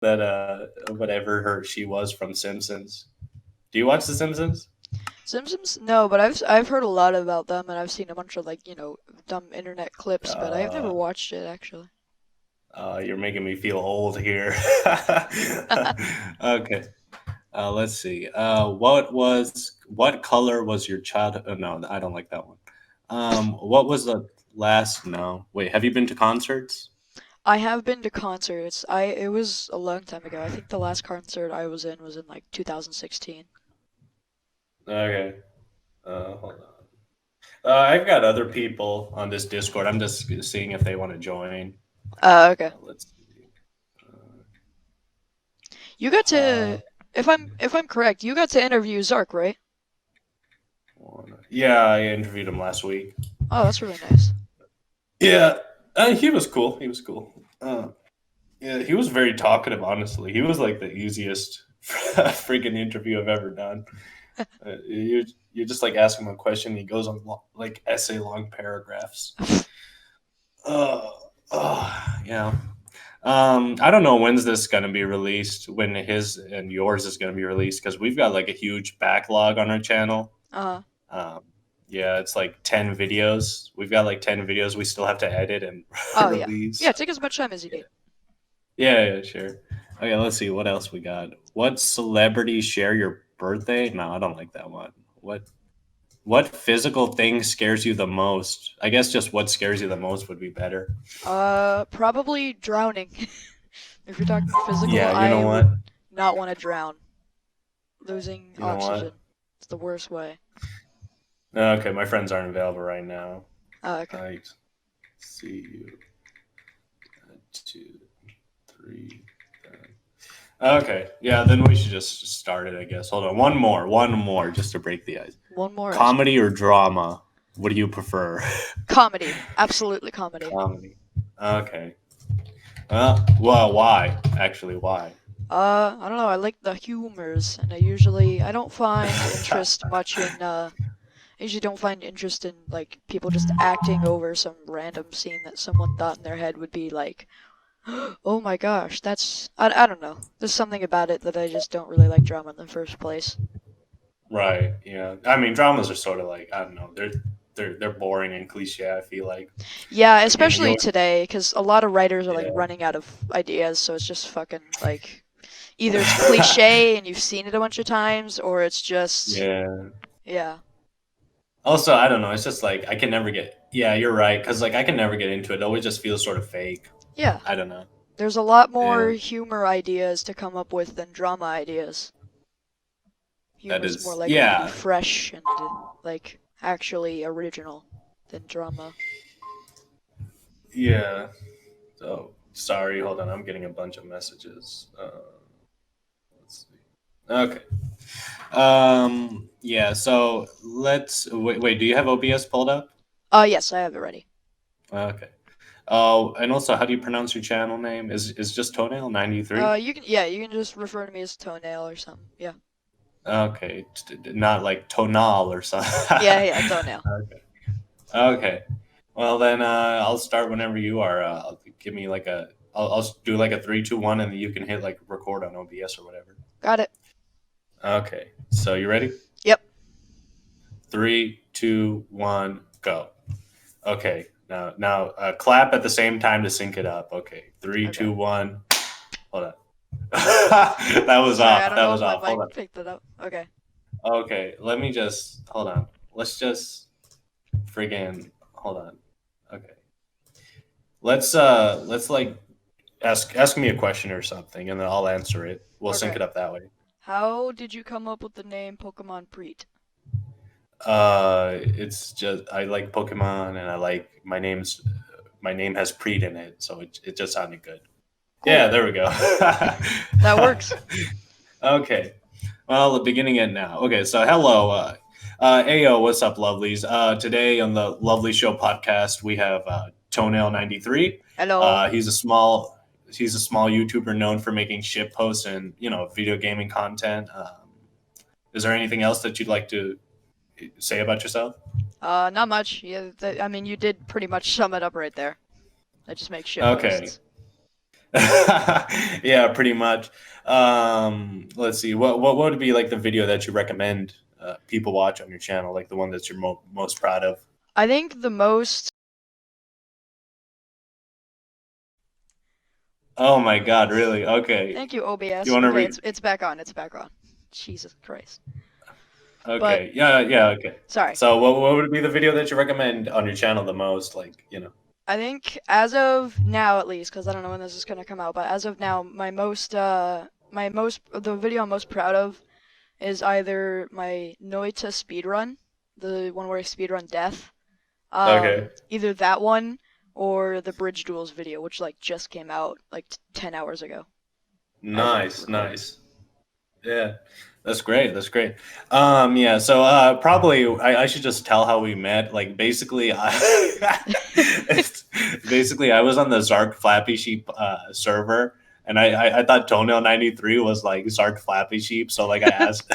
that whatever she was from Simpsons. Do you watch The Simpsons? Simpsons? No, but I've heard a lot about them, and I've seen a bunch of like dumb internet clips, but I've never Uh, watched it actually. you're making me feel old here. Okay. Let's see. What color was your child? No, I don't like that one. What was the last? No, wait. Have you been to concerts? I have been to concerts. It was a long time ago. I think the last concert I was in like 2016. Okay. Hold on. I've got other people on this Discord. I'm just seeing if they want to join. Okay. Let's see. You got Uh, to, if I'm correct, you got to interview Zark, right? yeah, I interviewed him last week. Oh, that's really nice. Yeah, he was cool. He was cool. Yeah, he was very talkative. Honestly, he was like the easiest freaking interview I've ever done. You just like ask him a question, he goes on like essay long paragraphs. Uh, yeah. I don't know when's this gonna be released. When his and yours is gonna be released because we've got like a huge backlog on our channel. Uh, Um, yeah, it's like 10 videos. We've got like 10 videos we still have to edit and oh yeah. release. Yeah, take as much time as you need. Yeah, yeah, sure. Okay, let's see what else we got. What celebrities share your birthday? No, I don't like that one. What physical thing scares you the most? I guess just what scares you the most would be better. Probably drowning. If you're talking physical, Yeah, you know I what? would not want to drown. Losing You know what? oxygen. It's the worst way. Okay, my friends aren't available right now. Oh, okay. I see you. 2, 3. Okay, yeah, then we should just start it, I guess. Hold on, one more, just to break the ice. One more icebreaker. Comedy or drama? What do you prefer? Comedy. Absolutely comedy. Comedy. Okay. Well, why? Actually, why? I don't know. I like the humors, and I don't find interest much in I usually don't find interest in like people just acting over some random scene that someone thought in their head would be like, oh my gosh, I don't know. There's something about it that I just don't really like drama in the first place. Right. Yeah. I mean, dramas are sort of like I don't know. They're boring and cliche. I feel like. Yeah, Again, especially you. today, because a lot of writers are like Yeah. running out of ideas, so it's just fucking like either it's cliche and you've seen it a bunch of times, or it's just Yeah. yeah, Also, I don't know. It's just like I can never get. Yeah, you're right. Because like I can never get into it. It always just feels sort of fake. yeah. I don't know. There's a lot more Yeah. humor ideas to come up with than drama ideas. That Humor's more is. likely to be Yeah. fresh and like actually original than drama. Yeah. So sorry. Hold on. I'm getting a bunch of messages. Let's see. Okay. Yeah. So let's wait. Wait. Do you have OBS pulled up? Yes, I have it ready. Okay. Oh, and also, how do you pronounce your channel name? Is just Toenail 93? You can just refer to me as Toenail or something. Yeah. Okay, not like tonal or something. Yeah, yeah, Toenail. Okay. Okay. Well then, I'll start whenever you are. Give me like a. I'll do like a 3, 2, 1, and then you can hit like record on OBS or whatever. Got it. Okay. So you ready? Yep. 3, 2, 1, go. Okay. Now, clap at the same time to sync it up. Okay. Three, Okay. two, one. Hold on. That was Sorry, I off. don't That know if was my off. Hold mic on. picked it up. Okay. Okay, let me just hold on. Let's just friggin' hold on. Okay. Let's like ask me a question or something and then I'll answer it. We'll sync Okay. it up that way. How did you come up with the name Pokemon Preet? It's just I like Pokemon and I like my name has Preet in it, so it just sounded good. Cool. Yeah, there we go. That works. Okay. Well, beginning it now. Okay, so hello. Ayo, what's up, lovelies? Today on the Lovely Show podcast, we have Toenail 93. Hello. He's a small YouTuber known for making shit posts and video gaming content. Is there anything else that you'd like to say about yourself? Not much. Yeah, I mean, you did pretty much sum it up right there. I just make shit Okay. posts. Yeah, pretty much. Let's see. What would be like the video that you recommend people watch on your channel? Like the one that you're most proud of? I think the most. Oh my God, really? Okay. Thank you, You OBS. want to Okay, read? it's back on. It's back on. Jesus Christ. But Okay. Yeah. Yeah. Okay. sorry. So what would be the video that you recommend on your channel the most? Like, you know. I think as of now, at least, because I don't know when this is gonna come out, but as of now, the video I'm most proud of is either my Noita speedrun, the one where I speedrun death, Okay. either that one or the Bridge Duels video, which like just came out like 10 hours ago, as of Nice. recording. Nice. Yeah, that's great. That's great. Yeah. So probably I should just tell how we met. Like basically, basically I was on the Zark Flappy Sheep server, and I thought Toenail 93 was like Zark Flappy Sheep. So like I asked,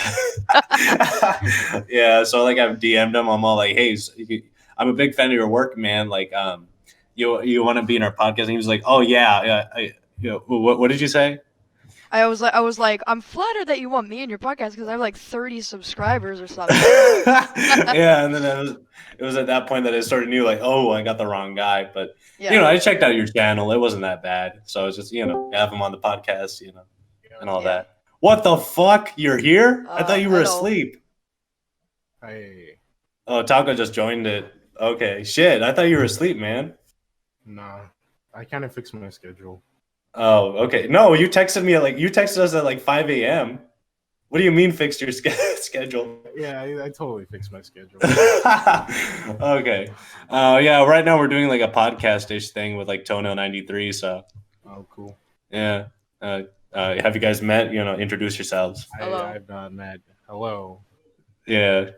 yeah. So like I've DM'd him. I'm all like, hey, I'm a big fan of your work, man. Like you want to be in our podcast? And he was like, oh yeah, yeah. What did you say? I was like, I'm flattered that you want me in your podcast because I have like 30 subscribers or something. Yeah, and then it was at that point that I started knew like, oh, I got the wrong guy. But Yeah, I checked out your channel. It wasn't that bad. So it's just have him on the podcast, Yeah. and all yeah. that. What the fuck? You're here? I thought you were Hello. asleep. Hey, Oh, Taco just joined it. Okay, shit. I thought you were asleep, man. nah. I kind of fixed my schedule. Oh, okay. No, you texted us at like 5 a.m. What do you mean fixed your schedule? Yeah, I totally fixed my schedule. Okay. Yeah, right now we're doing like a podcast-ish thing with like Toenail 93. So Oh, cool. yeah. Have you guys met? Introduce yourselves. Hello. I've not met. Hello. Yeah.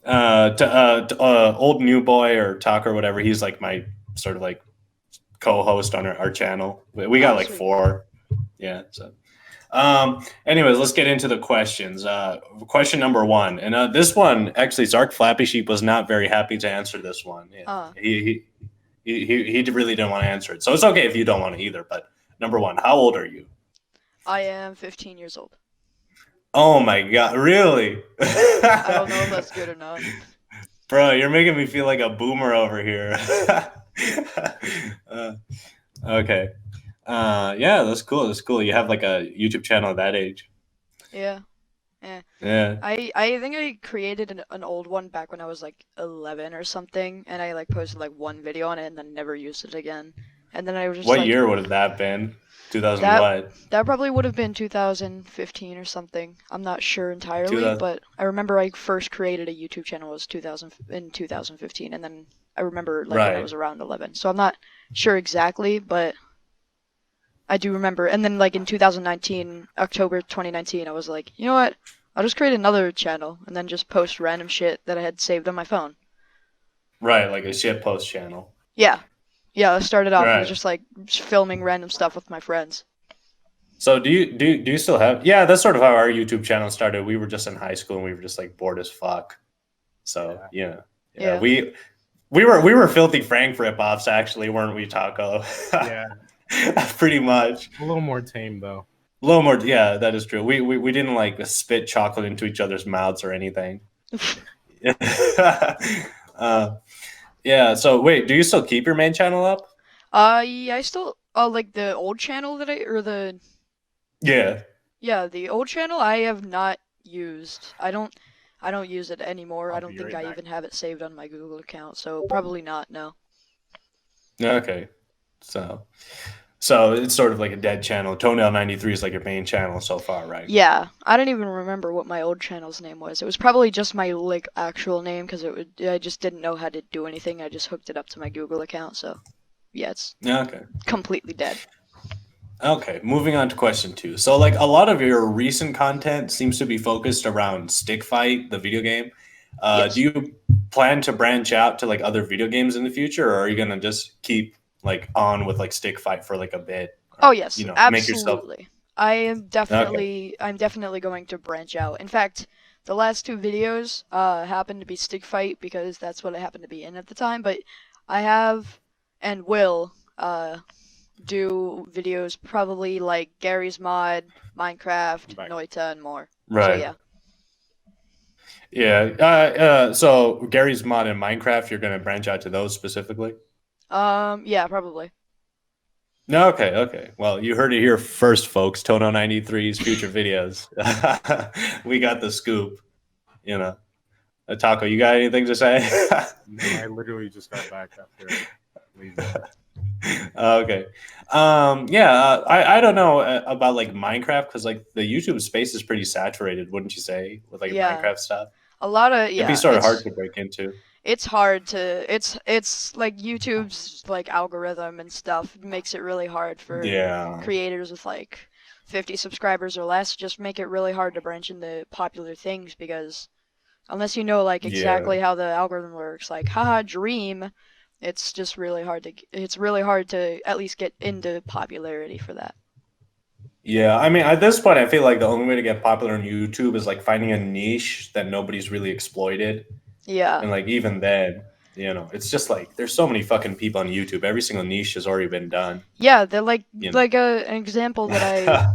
Old new boy or talk or whatever. He's like my sort of like co-host on our channel. We got Oh, like sweet. 4. Yeah. So. Anyways, let's get into the questions. Question number 1, and this one actually, Zark Flappy Sheep was not very happy to answer this one. Yeah. He really didn't want to answer it, so it's okay if you don't want to either. But number 1, how old are you? I am 15 years old. Oh my God, really? I don't know if that's good or not. Bro, you're making me feel like a boomer over here. Okay. Yeah, that's cool. That's cool. You have like a YouTube channel at that age. Yeah. Yeah. I think I created an old one back when I was like 11 or something, and I like posted like one video on it and then never used it again. And then I was just What like, year would have that been? 2000 That- what? that probably would have been 2015 or something. I'm not sure entirely, 2000 but I remember I first created a YouTube channel was 2015, and then I remember like when I Right. was around 11. So I'm not sure exactly, but I do remember. And then like in 2019, October 2019, I was like, you know what? I'll just create another channel and then just post random shit that I had saved on my phone. Right, like a shit post channel. Yeah. Yeah, I started off Right. with just like filming random stuff with my friends. So do you still have? Yeah, that's sort of how our YouTube channel started. We were just in high school and we were just like bored as fuck. So yeah. Yeah. We were filthy Frank rip-offs actually, weren't we, Taco? Yeah, Pretty much. a little more tame though. A little more, yeah, that is true. We didn't like spit chocolate into each other's mouths or anything. uh, yeah. So wait, do you still keep your main channel up? Yeah, I still like the old channel that Yeah. the old channel I have not used. I don't use it anymore. I I'll don't be think right I back. even have it saved on my Google account, so probably not, no. Okay. So it's sort of like a dead channel. Toenail 93 is like your main channel so far, right? Yeah, I don't even remember what my old channel's name was. It was probably just my like actual name because I just didn't know how to do anything. I just hooked it up to my Google account, so yeah, it's Yeah. Okay. completely dead. Okay, moving on to question 2. So, like, a lot of your recent content seems to be focused around Stick Fight, the video game. Yes. Do you plan to branch out to like other video games in the future, or are you gonna just keep like on with like Stick Fight for like a bit? Oh yes, Make yourself. absolutely. I'm definitely going to branch out. In fact, the last 2 videos happened to be Stick Fight because that's what I happened to be in at the time, but I have and will do videos probably like Gary's Mod, Minecraft, Right. Noita, and more. So Right. yeah. Yeah. So Gary's Mod and Minecraft, you're gonna branch out to those specifically? Yeah, probably. No, okay. Well, you heard it here first, folks. Tono 93's future videos. We got the scoop. You know, Taco, you got anything to say? No, I literally just got back after leaving. Okay. Yeah. I don't know about like Minecraft because like the YouTube space is pretty saturated, wouldn't you say, with like Yeah. Minecraft stuff? A lot of It'd be yeah. sort of hard to break into. It's hard to it's like YouTube's like algorithm and stuff makes it really hard for Yeah. creators with like 50 subscribers or less. Just make it really hard to branch into popular things because unless you know like Yeah. exactly how the algorithm works, like haha dream, it's just really hard to it's really hard to at least get into popularity for that. Yeah, I mean, at this point, I feel like the only way to get popular on YouTube is like finding a niche that nobody's really exploited. Yeah. And like even then, you know, it's just like there's so many fucking people on YouTube. Every single niche has already been done. Yeah, they're like You know. an example that I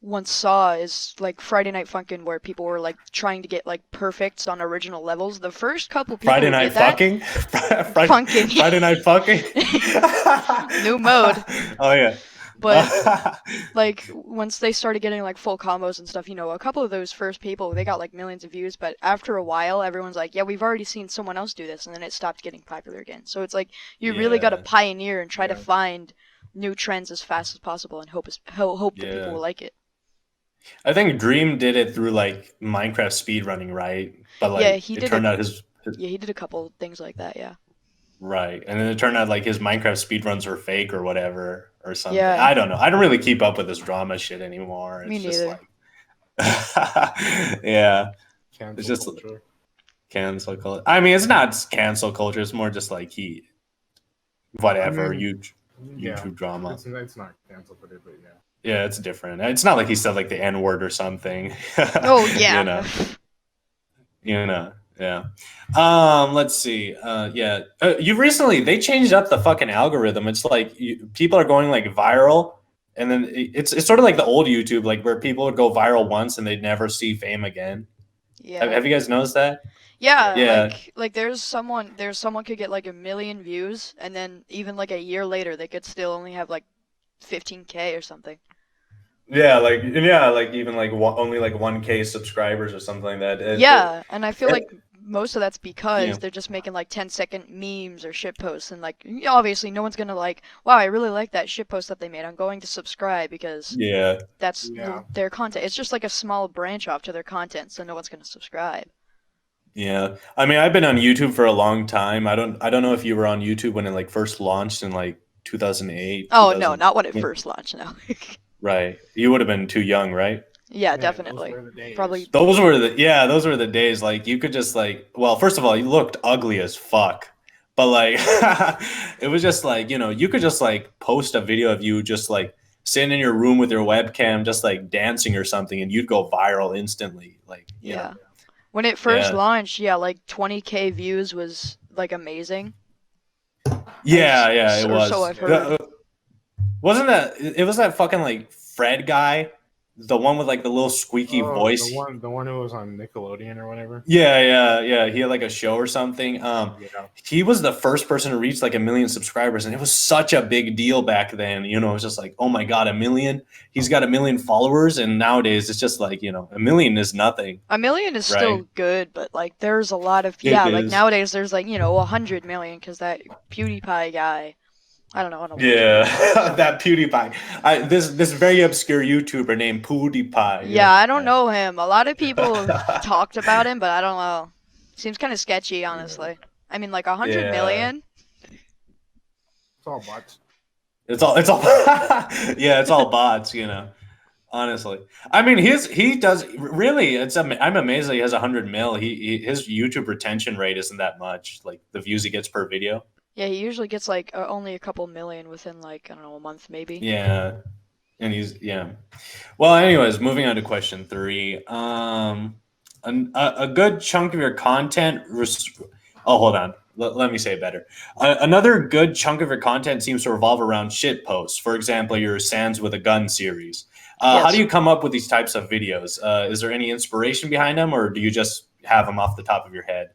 once saw is like Friday Night Funkin', where people were like trying to get like perfects on original levels. The first couple people Friday who Night did that, Fucking? Funkin'. Friday Night Fucking? New mode. Oh, yeah. But like once they started getting like full combos and stuff, you know, a couple of those first people they got like millions of views, but after a while everyone's like, yeah, we've already seen someone else do this, and then it stopped getting popular again. So it's like you really got to Yeah. pioneer and try to Yeah. find new trends as fast as possible and hope that people Yeah. will like it. I think Dream did it through like Minecraft speedrunning, right? But like Yeah, he it did turned it. out his Yeah, he did a couple things like that. Yeah. right, and then it turned out like his Minecraft speedruns were fake or whatever or something. Yeah. I don't know. I don't really keep up with this drama shit anymore. It's Me just neither. like, yeah, Cancel It's just- culture. cancel culture. I mean, it's not cancel culture. It's more just like whatever, I mean, YouTube Yeah, drama. it's not cancel culture, but yeah. Yeah, it's different. It's not like he said like the N word or something. Oh yeah. Yeah. Let's see. Yeah. You recently they changed up the fucking algorithm. It's like people are going like viral, and then it's sort of like the old YouTube, like where people would go viral once and they'd never see fame again. Yeah. Have you guys noticed that? Yeah, Yeah. like there's someone could get like 1 million views, and then even like a year later they could still only have like 15K or something. Yeah, like even like only like 1K subscribers or something like that. Yeah, and I feel it- like most of that's because Yeah. they're just making like 10-second memes or shit posts, and like obviously no one's gonna like, wow, I really like that shit post that they made. I'm going to subscribe because Yeah. that's Yeah. their content. It's just like a small branch off to their content, so no one's gonna subscribe. Yeah. I mean, I've been on YouTube for a long time. I don't know if you were on YouTube when it like first launched in like 2008. Oh no, 2000 not when it Yeah. first launched. No. Right. You would have been too young, right? Yeah, Man, definitely. those were the days. Probably. Those were the days like you could just like well, first of all, you looked ugly as fuck. But like it was just like, you know, you could just like post a video of you just like sitting in your room with your webcam just like dancing or something and you'd go viral instantly. Like, you Yeah. know. When it first Yeah. launched, yeah, like 20K views was like amazing. Yeah, yeah, Or it was. so I've heard. Wasn't that it was that fucking like Fred guy, the one with like the little squeaky Oh, voice. the one who was on Nickelodeon or whatever. Yeah. He had like a show or something. Yeah. He was the first person to reach like 1 million subscribers, and it was such a big deal back then. You know, it was just like, oh my god, 1 million. He's got 1 million followers, and nowadays it's just like, you know, 1 million is nothing. 1 million is still Right. good, but like there's a lot of It like is. nowadays there's like 100 million because that PewDiePie guy. I don't know. Yeah, that PewDiePie. This very obscure YouTuber named PewDiePie. Yeah, I don't know him. A lot of people have talked about him, but I don't know. Seems kind of sketchy, honestly. I mean, like 100 Yeah. million. It's all bots. It's all yeah, it's all bots, you know. Honestly, I mean, he does really. I'm amazed that he has 100 mil. His YouTube retention rate isn't that much. Like the views he gets per video. Yeah, he usually gets like only a couple million within like I don't know a month maybe. Yeah, and yeah. Well, anyways, moving on to question 3. A good chunk of your content. Oh, hold on. let me say it better. Another good chunk of your content seems to revolve around shit posts. For example, your Sands with a Gun series. How Yes. do you come up with these types of videos? Is there any inspiration behind them, or do you just have them off the top of your head?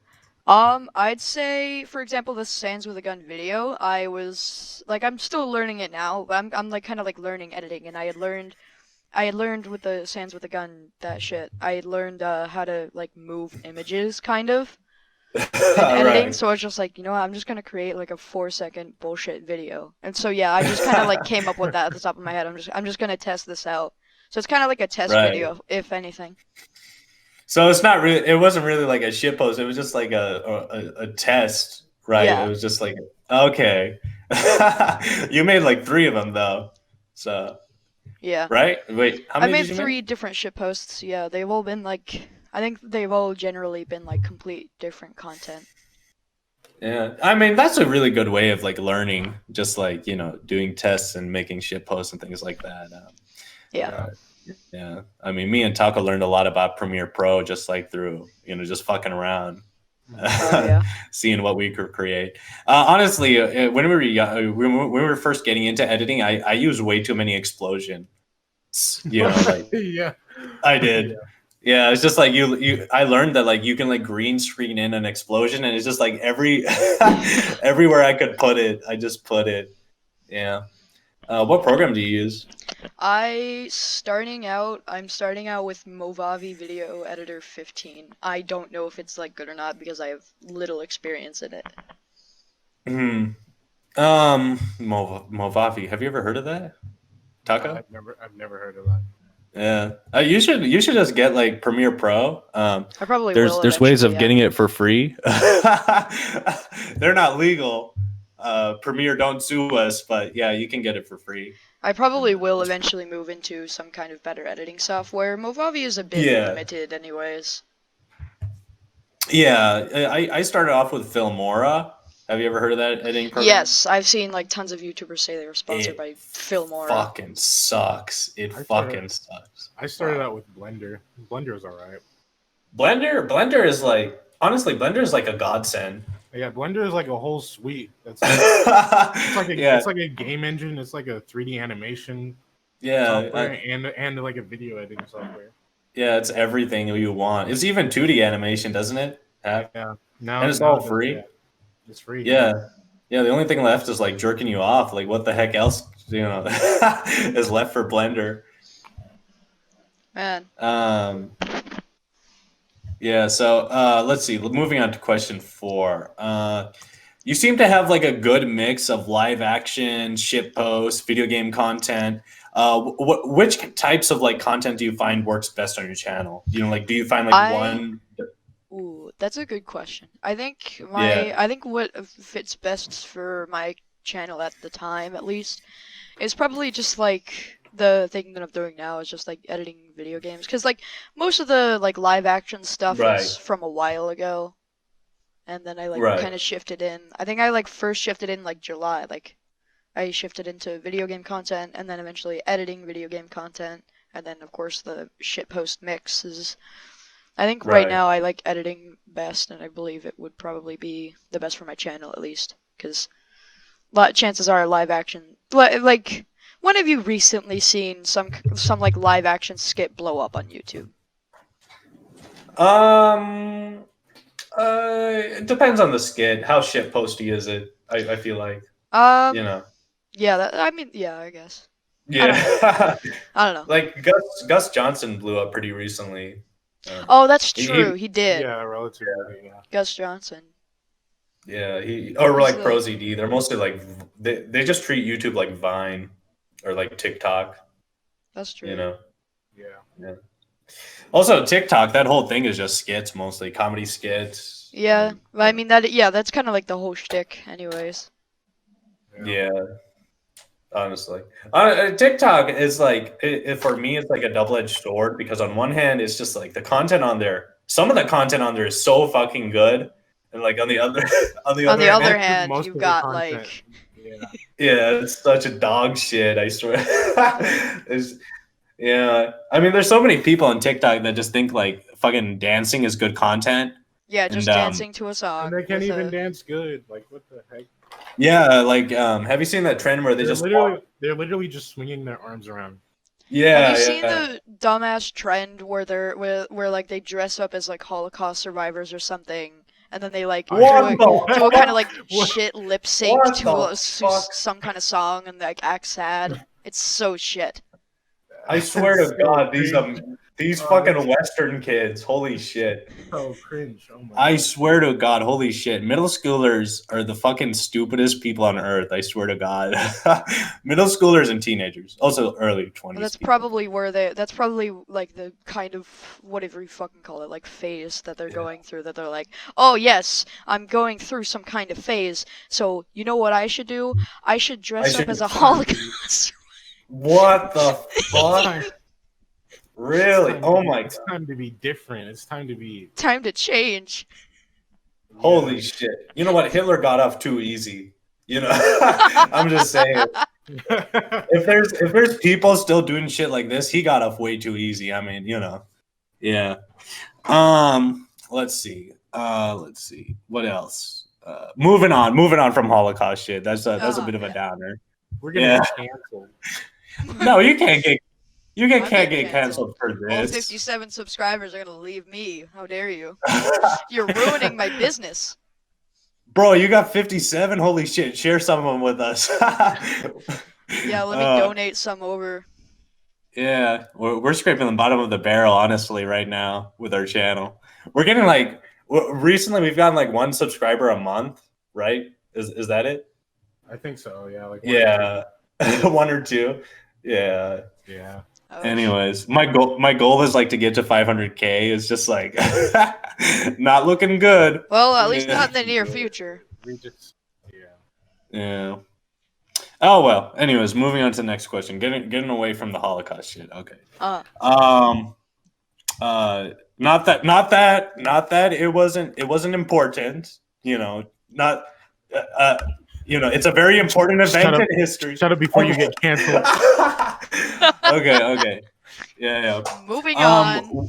I'd say, for example, the Sands with a Gun video, I was like, I'm still learning it now, but I'm like kind of like learning editing, and I had learned with the Sands with a Gun that shit. I had learned how to like move images kind of in editing, Right. so I was just like, you know what, I'm just gonna create like a 4-second bullshit video, and so yeah, I just kind of like came up with that at the top of my head. I'm just gonna test this out. So it's kind of like a test Right. video, if anything. So it's not really. It wasn't really like a shit post. It was just like a test, right? Yeah. It was just like okay. You made like 3 of them though. So Yeah. right? Wait, how I many made did you 3 different shit posts. Yeah, they've all been like, I think they've all generally been like complete different content. Yeah, I mean that's a really good way of like learning, just like doing tests and making shit posts and things like that. Yeah. Uh, yeah, I mean me and Taco learned a lot about Premiere Pro just like through just fucking around, Oh yeah. seeing what we could create. Honestly, when we were when we were first getting into editing, I used way too many explosions. Like Yeah. I did. Yeah, it's just like I learned that like you can like green screen in an explosion, and it's just like everywhere I could put it, I just put it. Yeah. What program do you use? I'm starting out with Movavi Video Editor 15. I don't know if it's like good or not because I have little experience in it. Movavi. Have you ever heard of that? Taco? I've never heard of that. Yeah. You should just get like Premiere Pro. I probably There's will ways eventually, of yeah. getting it for free. They're not legal. Premiere don't sue us, but yeah, you can get it for free. I probably will eventually move into some kind of better editing software. Movavi is a bit Yeah. limited anyways. Yeah, I started off with Filmora. Have you ever heard of that editing program? Yes, I've seen like tons of YouTubers say they were sponsored It by Filmora. fucking sucks. It I fucking sucks. I started out with Blender. Blender's alright. Blender is like honestly, Blender is like a godsend. Yeah, Blender is like a whole suite. It's like Yeah. it's like a game engine. It's like a 3D animation Yeah, software and like a video editing software. yeah, it's everything you want. It's even 2D animation, doesn't it? Heck. Yeah. Now And it's now all that- free. yeah, it's free. Yeah. Yeah, the only thing left is like jerking you off. Like what the heck else, is left for Blender? Man, Yeah, so let's see. Moving on to question 4. You seem to have like a good mix of live action, shit posts, video game content. Which types of like content do you find works best on your channel? Like, do you find like one? ooh, that's a good question. I think Yeah. I think what fits best for my channel at the time, at least, is probably just like the thing that I'm doing now is just like editing video games, because like most of the like live action stuff Right. is from a while ago, and then I like Right. kind of shifted in. I think I like first shifted in like July, like I shifted into video game content, and then eventually editing video game content, and then of course the shitpost mix is. I think right Right. now I like editing best, and I believe it would probably be the best for my channel at least, because chances are live action, like, when have you recently seen some like live action skit blow up on YouTube? It depends on the skit. How shit posty is it? I feel like Yeah, I mean, yeah, I guess. Yeah. I don't know. Like Gus Johnson blew up pretty recently. Oh, that's He- true. He did. Yeah, relatively. Yeah. Gus Johnson. Yeah, or like He's ProZD. They're mostly like they just treat YouTube like Vine or like TikTok. That's true. Yeah. Also, TikTok, that whole thing is just skits mostly, comedy skits. Yeah, I mean that's kind of like the whole shtick, anyways. Yeah. Honestly, TikTok is like for me, it's like a double-edged sword because on one hand, it's just like the content on there. Some of the content on there is so fucking good, and like on the other On the hand, other hand, most you've of the got content- like Yeah. yeah, it's such a dog shit. I swear. Yeah, I mean, there's so many people on TikTok that just think like fucking dancing is good content, Yeah, just And, dancing to a song. And they can't with even a- dance good. Like, what the heck? Yeah, like have you seen that trend where they just They're literally just swinging their arms around. Yeah, Have you seen yeah. the dumbass trend where where like they dress up as like Holocaust survivors or something, and then they like What do the a kind of like What? shit lip sync What to the fuck? some kind of song and like act sad. It's so shit. I swear to So God, cringe. these Oh, fucking that's- Western kids, holy shit. So cringe. Oh my I God. swear to God, holy shit. Middle schoolers are the fucking stupidest people on earth. I swear to God. Middle schoolers and teenagers, also early 20s. That's people. probably where that's probably like the kind of whatever you fucking call it, like phase that they're going through. That they're like, oh yes, I'm going through some kind of phase. So you know what I should do? I should dress up as a Holocaust. What the fuck? Really? Oh my It's God. time to be different. It's time to be. Time to change. Holy shit. You know what? Hitler got off too easy. You know, I'm just saying. If there's people still doing shit like this, he got off way too easy. I mean, you know. Yeah. Let's see. What else? Moving on from Holocaust shit. That's a Oh, bit of a yeah. downer. We're gonna get canceled. No, you can't get I'm can't getting get canceled for All this. 57 subscribers are gonna leave me. How dare you? You're ruining my business. Bro, you got 57? Holy shit. Share some of them with us. Yeah, let me donate some over. Yeah, we're scraping the bottom of the barrel, honestly, right now with our channel. We're getting like recently we've gotten like 1 subscriber a month, right? Is that it? I think so. Yeah. Like. Yeah, 1 or 2. Yeah. Yeah. Oh, Anyways, my goal is like to get to 500K. It's just like not looking good. well, at least Yeah. not in the near future. We just. Yeah. Yeah. Oh well. Anyways, moving on to the next question. Getting away from the Holocaust shit. Okay. Not that it wasn't important. You know, not. It's a very important event in history. Shut up before you get canceled. Okay. Yeah. Moving on.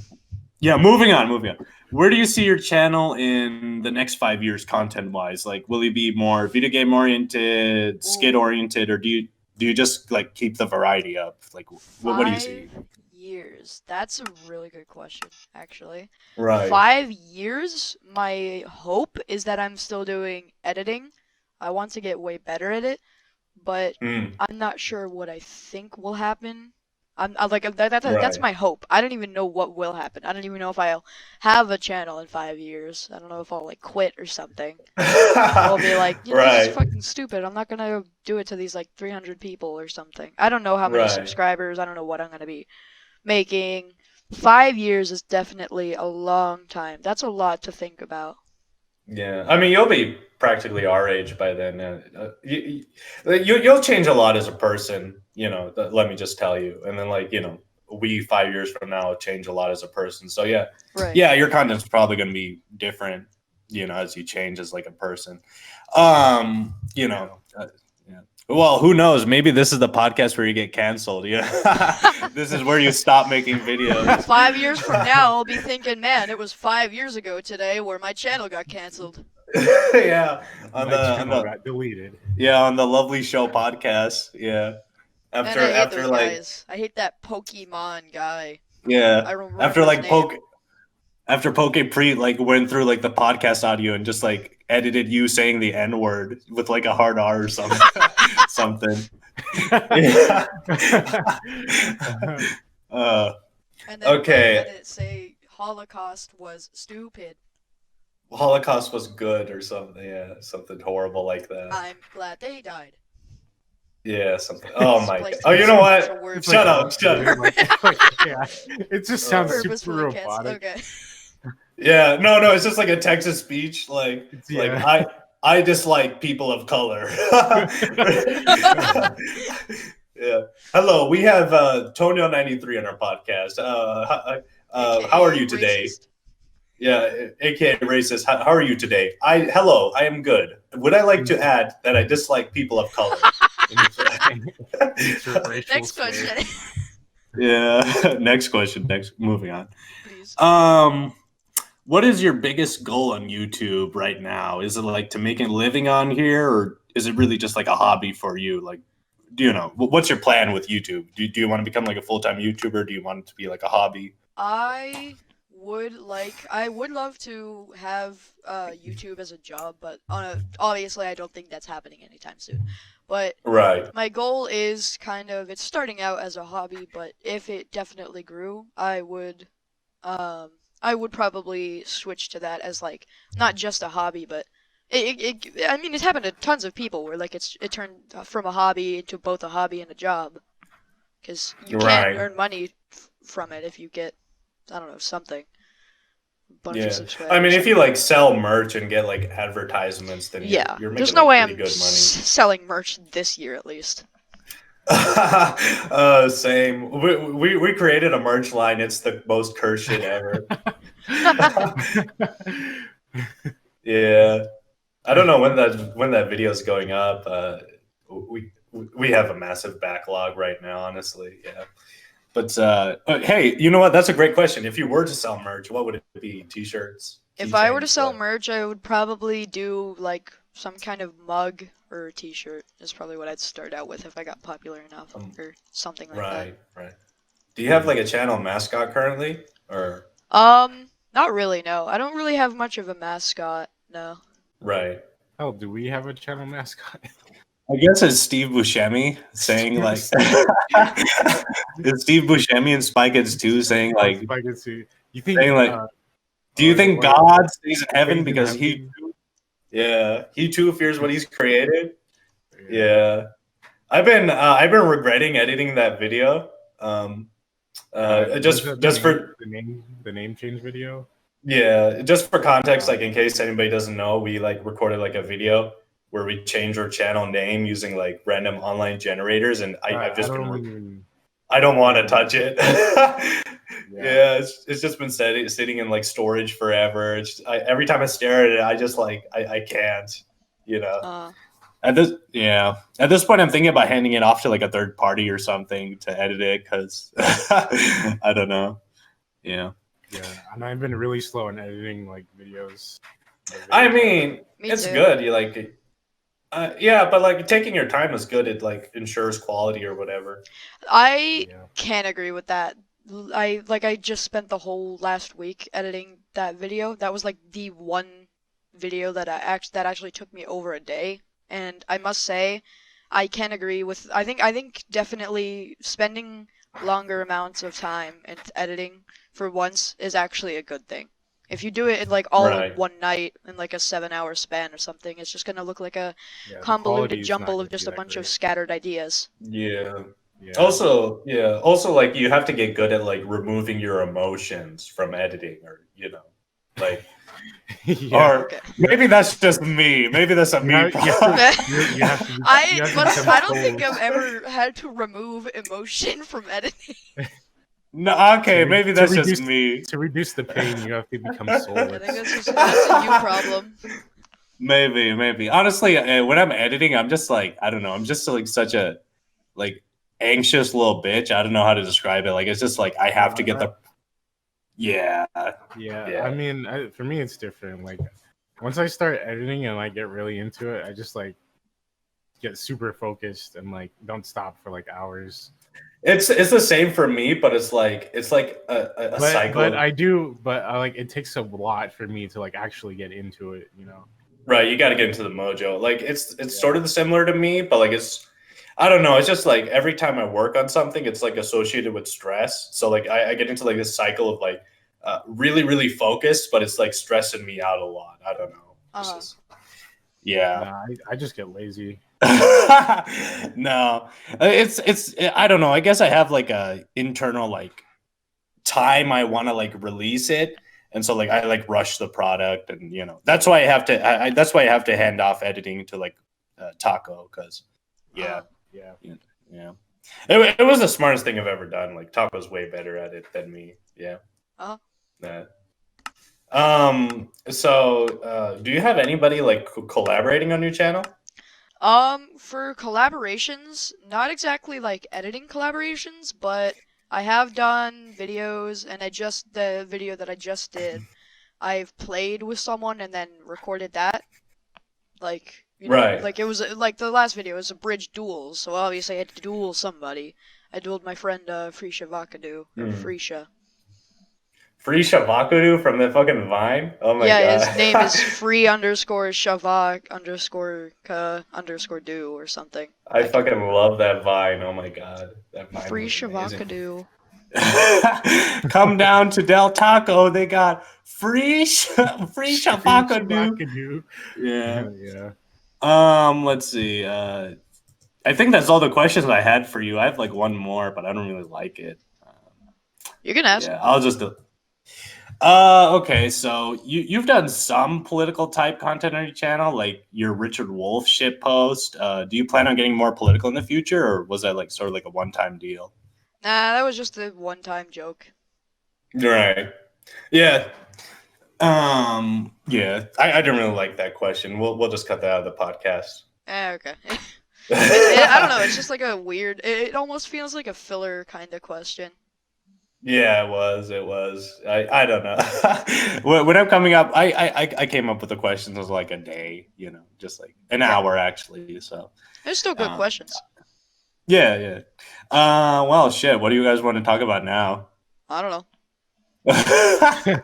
Yeah, moving on. Where do you see your channel in the next 5 years, content-wise? Like, will you be more video game oriented, skit oriented, or do you just like keep the variety up? Like, what do you see? 5 years. That's a really good question, actually. Right. 5 years. My hope is that I'm still doing editing. I want to get way better at it, but Mm. I'm not sure what I think will happen. I'm like that's Right. my hope. I don't even know what will happen. I don't even know if I'll have a channel in 5 years. I don't know if I'll like quit or something. I'll be like, this Right. is fucking stupid. I'm not gonna do it to these like 300 people or something. I don't know how many Right. subscribers. I don't know what I'm gonna be making. 5 years is definitely a long time. That's a lot to think about. Yeah, I mean, you'll be practically our age by then. You'll change a lot as a person, you know. Let me just tell you. And then, like, you know, we 5 years from now change a lot as a person. So yeah, Right. yeah, your content's probably going to be different, you know, as you change as like a person. You know, yeah. Well, who knows? Maybe this is the podcast where you get canceled. Yeah, this is where you stop making videos. 5 years from now, I'll be thinking, man, it was 5 years ago today where my channel got canceled. Yeah, My channel got deleted. Yeah, on the Lovely Show podcast. Yeah. And I hate those guys. I hate that Pokemon guy. I yeah. don't remember After his like name. after Poke Pre like went through like the podcast audio and just like edited you saying the N-word with like a hard R or something. something. Yeah. And then okay. let it say Holocaust was stupid. Holocaust was good or something. Yeah, something horrible like that. I'm glad they died. Yeah, something. Oh my. Displaced Oh, you know as a what? word. Shut up. Yeah, it just sounds super Purposefully canceled. robotic. Okay. Yeah, no, it's just like a Texas speech. Like Yeah. I dislike people of color. Yeah. Hello, we have Tonyo93 on our podcast. How are you today? Racist. Yeah, aka racist. How are you today? Hello, I am good. Would I like to add that I dislike people of color? Next question, Yeah. Next question. Moving on. please. what is your biggest goal on YouTube right now? Is it like to make a living on here, or is it really just like a hobby for you? Like, do you know what's your plan with YouTube? Do you want to become like a full-time YouTuber? Do you want it to be like a hobby? I would love to have YouTube as a job, but obviously I don't think that's happening anytime soon. But Right. my goal is it's starting out as a hobby, but if it definitely grew, I would probably switch to that as like not just a hobby, but I mean, it's happened to tons of people where like it turned from a hobby into both a hobby and a job, because you Right. can't earn money from it if you get, I don't know, something. Bunch of Yeah. subscribers. I mean, if you like sell merch and get like advertisements, then Yeah, you're making there's no like, way pretty I'm good money. selling merch this year at least. Same. We created a merch line. It's the most cursed shit ever. Yeah. I don't know when that video is going up. We have a massive backlog right now, honestly. Yeah. But hey, you know what? That's a great question. If you were to sell merch, what would it be? T-shirts? If I were to keychains, sell what? merch, I would probably do like some kind of mug or a t-shirt is probably what I'd start out with if I got popular enough or something like Right, right. Do you have like a channel mascot currently, or that. Not really, no. I don't really have much of a mascot, no. right? Hell, do we have a channel mascot? I guess it's Steve Buscemi saying like, it's Steve Buscemi and Spy Kids 2 saying like, If I could see, you think? saying like, do you or- think or- God stays in heaven stays in because heaven? he too fears what he's created? Yeah, I've been regretting editing that video. Just for the name change video. yeah, just for context, like in case anybody doesn't know, we like recorded like a video where we changed our channel name using like random online generators, and I've just I don't want to touch it. Yeah, it's just been sitting in like storage forever. Every time I stare at it, I just like I can't, you know. At this point, I'm thinking about handing it off to like a third party or something to edit it because I don't know. Yeah. Yeah, and I've been really slow in editing like videos. I mean, Me it's too. good. You like, yeah, but like taking your time is good. It like ensures quality or whatever. I Yeah. can't agree with that. I just spent the whole last week editing that video. That was like the one video that that actually took me over a day, and I must say, I can agree with. I think definitely spending longer amounts of time in editing for once is actually a good thing. If you do it in like all Right. in one night in like a 7-hour span or something, it's just gonna look like a Yeah, the quality convoluted is jumble not of just a gonna be bunch that of scattered ideas. Yeah. great. Also, like you have to get good at like removing your emotions from editing, or like, Yeah. or Okay. maybe that's just me. Maybe that's a You me have- you problem. have to- you have to be- you have to become I don't think sold. I've ever had to remove emotion from editing. No, okay, To maybe to that's reduce- just me. To reduce the pain, you have to become I soulless. think that's a you problem. Maybe. Honestly, when I'm editing, I'm just like, I don't know. I'm just like such a like anxious little bitch. I don't know how to describe it. Like it's just like I have to get the Yeah, Yeah. I mean, for me, it's different. Like, once I start editing and I get really into it, I just like get super focused and like don't stop for like hours. It's the same for me, but it's like a cycle. But I like it takes a lot for me to like actually get into it. You know. Right, you got to get into the mojo. Like it's sort of similar to me, but like I don't know. It's just like every time I work on something, it's like associated with stress. So like I get into like this cycle of like really really focused, but it's like stressing me out a lot. I don't know. Yeah. Nah, I just get lazy. No, it's I don't know. I guess I have like a internal like time I want to like release it, and so like I like rush the product, and that's why I have to. That's why I have to hand off editing to like Taco, because yeah. It was the smartest thing I've ever done. Like Taco's way better at it than me. Yeah. Yeah. So do you have anybody like collaborating on your channel? For collaborations, not exactly like editing collaborations, but I have done videos, and the video that I just did I've played with someone and then recorded that. Like, Right. like it was like the last video was a bridge duel, so obviously I had to duel somebody. I dueled my friend Frisha Vakadu, or Frisha. Frisha Vakadu from the fucking Vine? Oh my Yeah, god. his name is free_Shavak_do or something. I fucking love that Vine. Oh my god. That Vine Free was amazing. Shavakadu. Come down to Del Taco. They got free Shavakadu. Shavakadu. Yeah. Yeah. Let's see. I think that's all the questions I had for you. I have like one more, but I don't really like it. You can ask. Yeah, I'll just do. Okay, so you've done some political type content on your channel, like your Richard Wolff shit post. Do you plan on getting more political in the future, or was that like sort of like a one-time deal? Nah, that was just a one-time joke. Right. Yeah. Yeah. I didn't really like that question. We'll just cut that out of the podcast. Okay. I don't know. It's just like a weird. It almost feels like a filler kind of question. Yeah, it was. I don't know. When I'm coming up, I came up with the questions as like a day, just like an hour actually. So They're still good questions. yeah. Well, shit. What do you guys want to talk about now? I don't know. I've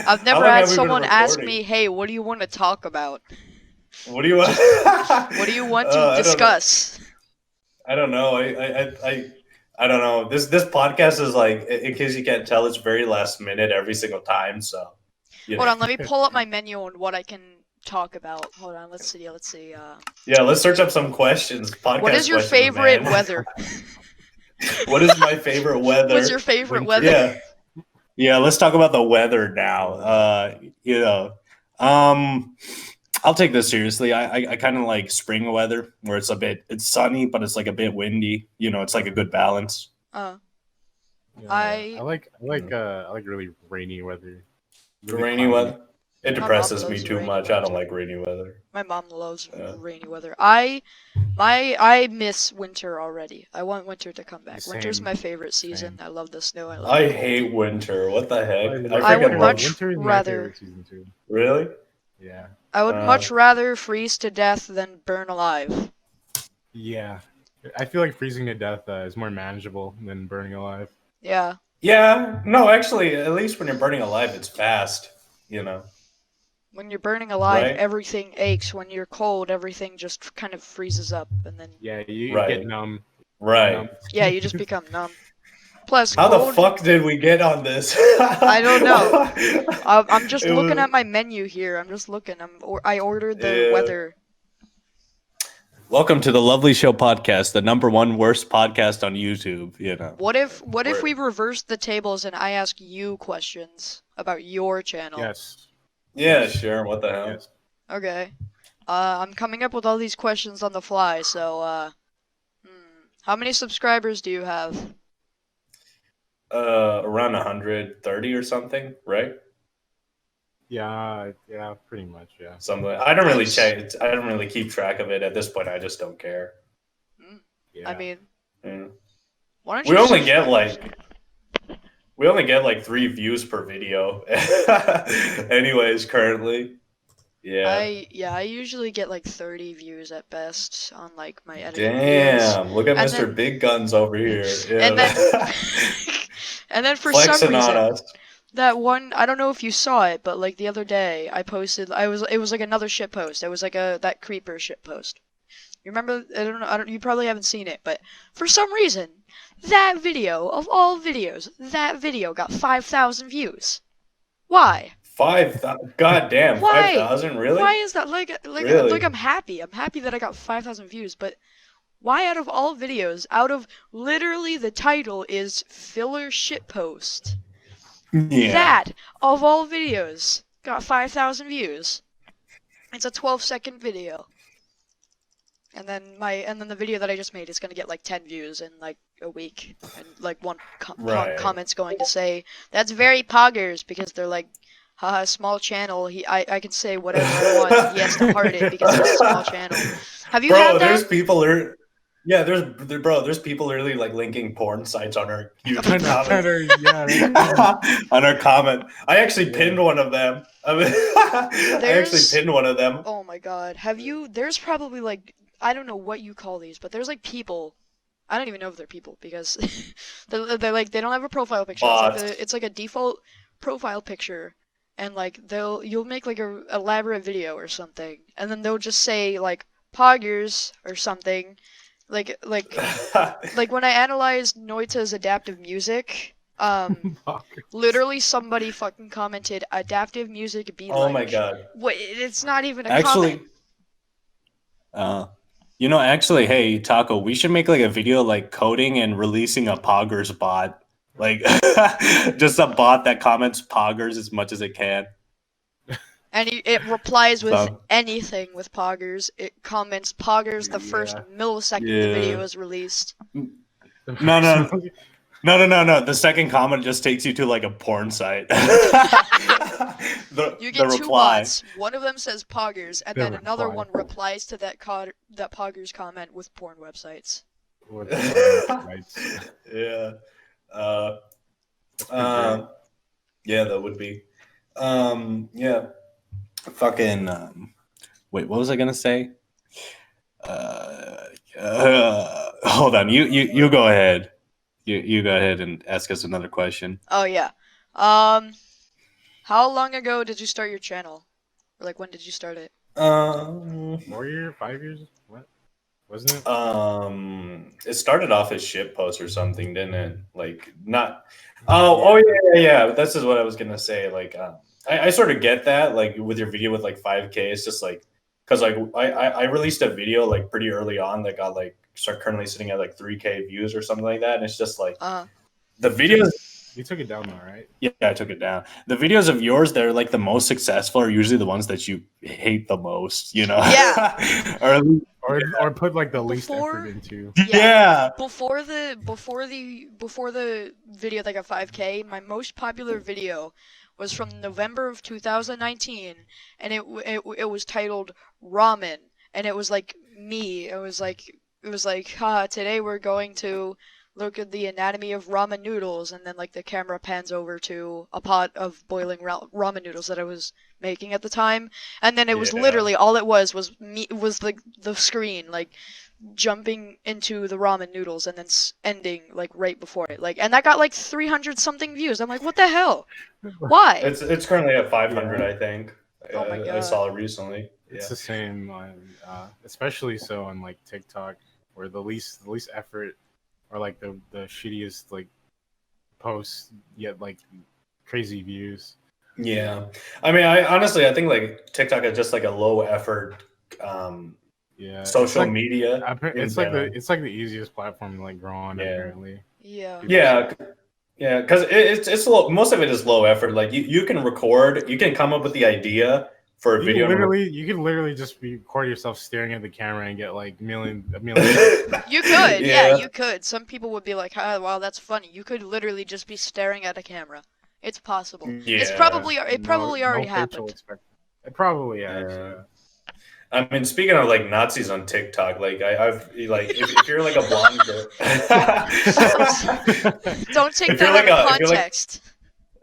I've never had someone ask me, "Hey, what do you want to talk about? What do you want? What do you want to discuss?" I don't know. I don't know. This podcast is like, in case you can't tell, it's very last minute every single time. So, Hold on, let me pull up my menu on what I can talk about. Hold on, let's see. Yeah, let's search up some questions. Podcast what is your questions, favorite man. weather? What is my favorite weather? What's your favorite weather? Yeah. Let's talk about the weather now. I'll take this seriously. I kind of like spring weather where it's sunny, but it's like a bit windy. It's like a good balance. Yeah, I like really rainy weather. Really rainy weather. It depresses me loves too rainy much. weather. I don't like rainy weather. My mom loves rainy weather. I miss winter already. I want winter to come back. Same. Winter's my favorite season. Same. I love the snow. I hate winter. What the heck? I would freaking much winter is my rather- favorite season too. Really? Yeah. I would much rather freeze to death than burn alive. Yeah. I feel like freezing to death is more manageable than burning alive. Yeah. Yeah. No, actually, at least when you're burning alive, it's fast. When you're burning alive, Right. everything aches. When you're cold, everything just kind of freezes up, and then Yeah, you Right. get numb. Right. Numb. yeah, you just become numb. Plus, How the cold, fuck did we get on this? I don't know. I'm just It looking was- at my menu here. I'm just looking. I ordered the Yeah. weather. Welcome to the Lovely Show podcast, the number one worst podcast on YouTube. What if Word. we reversed the tables and I ask you questions about your channel? Yes. Yeah, sure. What the hell? Yes. Okay. I'm coming up with all these questions on the fly. So, how many subscribers do you have? Around 130 or something, right? Yeah, pretty much, yeah. Something. I don't really Nice. check. I don't really keep track of it at this point. I just don't care. Yeah. I mean, Yeah. why don't you? We only subscribe? get like 3 views per video. Anyways, currently, yeah. I usually get like 30 views at best on like my editing videos. Damn! Look at And Mr. then- Big Guns over here. Yeah. And then, and then for some flexing on reason, us. that one, I don't know if you saw it, but like the other day, I posted, it was like another shit post. It was like that creeper shit post. You remember? I don't know. You probably haven't seen it, but for some reason, that video of all videos, that video got 5,000 views. Why? 5,000. God damn, Why? 5,000. Really? Why is that? Like Really? I'm happy. I'm happy that I got 5,000 views, but why out of all videos, out of literally the title is filler shitpost, Yeah. that of all videos got 5,000 views. It's a 12-second video. And then the video that I just made is gonna get like 10 views in like a week, and like one Right. comment's going to say that's very poggers because they're like, haha, small channel. I can say whatever I want. He has to heart it because it's a small channel. Have you Bro, had there's that? people who are. There's people literally like linking porn sites on our YouTube comments. Yeah, On our comment. I actually Yeah. pinned one of them. I mean, I actually There's- pinned one of them. Oh my god. There's probably like, I don't know what you call these, but there's like people. I don't even know if they're people because they're like, they don't have a profile picture. Bots. It's like a default profile picture, and like you'll make like a elaborate video or something, and then they'll just say like poggers or something, like when I analyzed Noita's adaptive music, literally somebody fucking commented adaptive music be Oh like. my god. Wait, it's not even a Actually, comment. actually, hey Taco, we should make like a video like coding and releasing a Poggers bot. Like just a bot that comments Poggers as much as it can. And it replies with So- anything with Poggers. It comments Poggers the first millisecond the video is released. No. The second comment just takes you to like a porn site. You get two bots. One of them says Poggers, and then another one replies to that Poggers comment with porn websites. Yeah. Yeah, that would be. Yeah. Fucking. Wait, what was I gonna say? Hold on. You go ahead. You go ahead and ask us another question. Oh yeah. How long ago did you start your channel? Or like when did you start it? 4 years, 5 years? What? Wasn't it? It started off as shit post or something, didn't it? Like not. Oh yeah. This is what I was gonna say. Like, I sort of get that. Like with your video with like 5K, it's just like because like I released a video like pretty early on that got like currently sitting at like 3K views or something like that, and it's just like the videos. You took it down though, right? Yeah, I took it down. The videos of yours that are like the most successful are usually the ones that you hate the most, you know? Yeah. or put like the least Before- effort into. Yeah. Before the video that got 5K, my most popular video was from November of 2019, and it was titled Ramen, and it was like me. It was like, today we're going to look at the anatomy of ramen noodles, and then like the camera pans over to a pot of boiling ramen noodles that I was making at the time, and then it was literally all it was me, was like the screen like jumping into the ramen noodles and then ending like right before it, like, and that got like 300 something views. I'm like, what the hell? Why? It's currently at 500, I think. Oh my I God. saw it recently. It's the same on, especially so on like TikTok, where the least effort or like the shittiest like posts get like crazy views. Yeah. I mean, I think like TikTok is just like a low effort social media. It's like the easiest platform to like grow on apparently. Yeah. Yeah, because it's low, most of it is low effort. Like you can record, you can come up with the idea for a video. You can literally just record yourself staring at the camera and get like a million. You could, yeah, you could. Some people would be like, "Oh, wow, that's funny." You could literally just be staring at a camera. It's possible. Yeah. It probably already happened. It probably has. Yeah. I mean, speaking of like Nazis on TikTok, like I've like if you're like a blonde girl, don't take that out of context.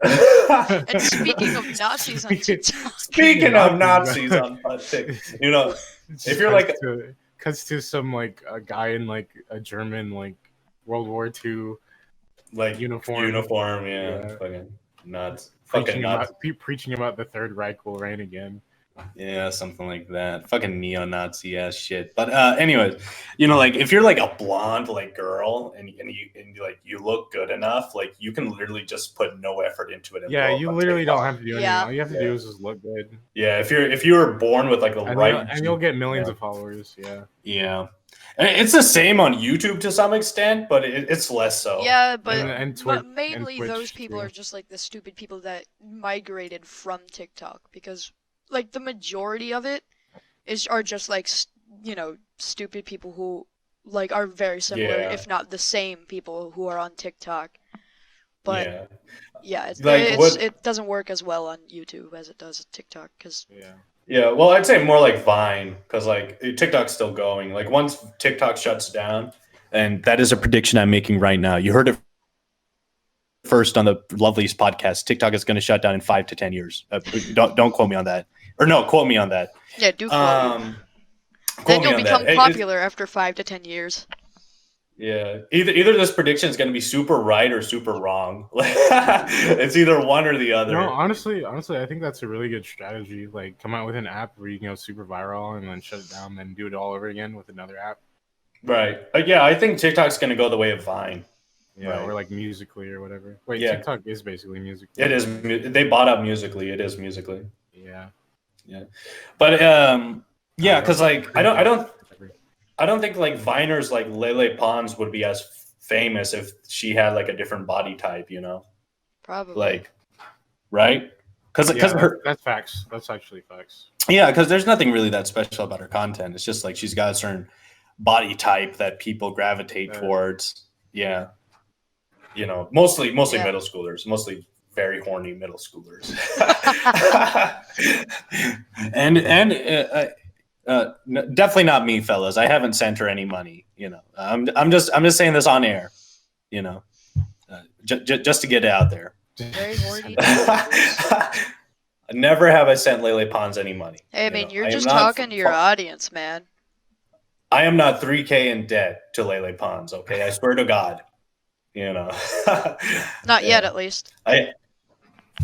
And speaking of Nazis on TikTok, speaking of Nazis on TikTok, you know, if you're like cuts to some like a guy in like a German like World War II like uniform, yeah. Fucking nuts, fucking nuts. Preaching about the Third Reich will reign again. Yeah, something like that. Fucking neo-Nazi ass shit. But anyways, you know, like if you're like a blonde like girl and you look good enough, like you can literally just put no effort into it. Yeah, you literally don't have to do anything. All you have to do is just look good. Yeah, if you were born with like the right, and you'll get millions of followers. Yeah. Yeah. It's the same on YouTube to some extent, but it's less so. Yeah, but but mainly Twitch, those people are just like the stupid people that migrated from TikTok, because like the majority of it are just like stupid people who like are very similar, if not the same people who are on TikTok. But it doesn't work as well on YouTube as it does at TikTok, because Yeah, well, I'd say more like Vine because like TikTok's still going. Like once TikTok shuts down, and that is a prediction I'm making right now. You heard it first on the Loveliest podcast. TikTok is going to shut down in 5 to 10 years. Don't quote me on that, or no, quote me on that. Yeah, do quote Um, Then quote me you'll on become that. popular after 5 to 10 years. Yeah, either this prediction is going to be super right or super wrong. It's either one or the other. No, honestly, I think that's a really good strategy. Like, come out with an app where you can go super viral and then shut it down, then do it all over again with another app. Right. Yeah, I think TikTok's going to go the way of Vine. Yeah, Right. or like Musically or whatever. Wait, Yeah. TikTok is basically Musically. It is. They bought up Musically. It is Musically. Yeah. But yeah, because like I don't think like Viners like Lele Pons would be as famous if she had like a different body type, you know, Probably. like right? Because Yeah, her that's facts. That's actually facts. yeah, because there's nothing really that special about her content. It's just like she's got a certain body type that people gravitate towards. Yeah, you know, mostly Yeah. middle schoolers, mostly very horny middle schoolers, and definitely not me, fellas. I haven't sent her any money. You know, I'm just saying this on air. You know, just to get it out there. Very horny. Never have I sent Lele Pons any money. Hey, I you mean, know. you're I am just not talking to your fu- audience, man. I am not 3K in debt to Lele Pons. Okay, I swear to God. You know, Not yet, at least. I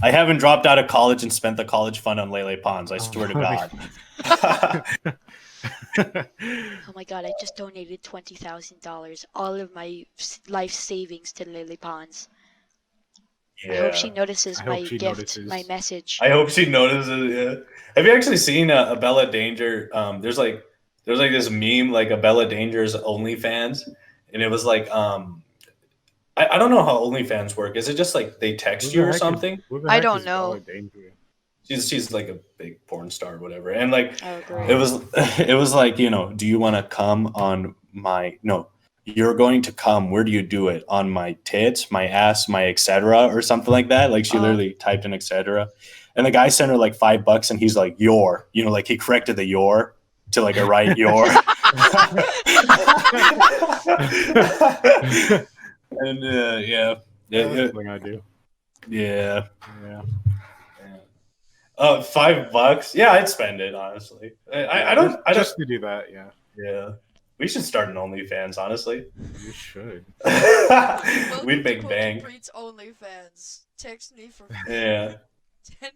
haven't dropped out of college and spent the college fund on Lele Pons. I swear to God. Oh my god, I just donated $20,000, all of my life savings to Lily Pons. I hope she notices I my hope she gift, notices. my message. I hope she notices. Yeah. Have you actually seen a Bella Danger? There's like this meme like a Bella Danger's OnlyFans, and it was like I don't know how OnlyFans work. Is it just like they text you or something? I don't know. She's like a big porn star or whatever, and like Oh, great. it was like, you know, do you want to come on my no? You're going to come. Where do you do it? On my tits, my ass, my etc. or something like that. Like she literally typed in etc. And the guy sent her like $5 and he's like, your, you know, like he corrected the your to like a right your. And yeah. That's something I do. Yeah. Yeah. $5? Yeah, I'd spend it, honestly. I don't Just to do that, yeah. Yeah. We should start an OnlyFans, honestly. You should. We'd make bank. Preet's OnlyFans. Text me for Yeah. $10.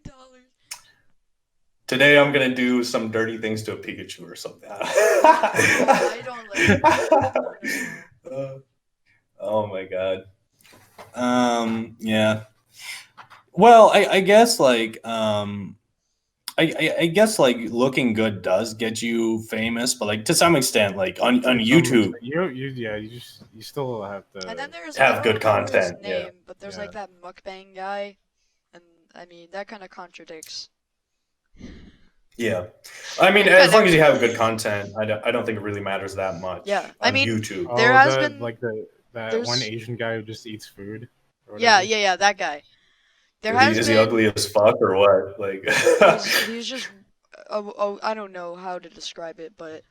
Today I'm gonna do some dirty things to a Pikachu or something. I don't like Oh my god. Yeah. Well, I guess like I guess like looking good does get you famous, but like to some extent, like on YouTube, you still have to And then there's Have I good don't remember his content, yeah. name, but there's like that mukbang guy, and I mean that kind of contradicts. yeah. I mean, as long as you have good content, I don't think it really matters that much. Yeah, I on mean, YouTube. there has been- like that there's- one Asian guy who just eats food. or Yeah, whatever. that guy. There has Is been. he ugly as fuck or what? Like, He's just. I don't know how to describe it, but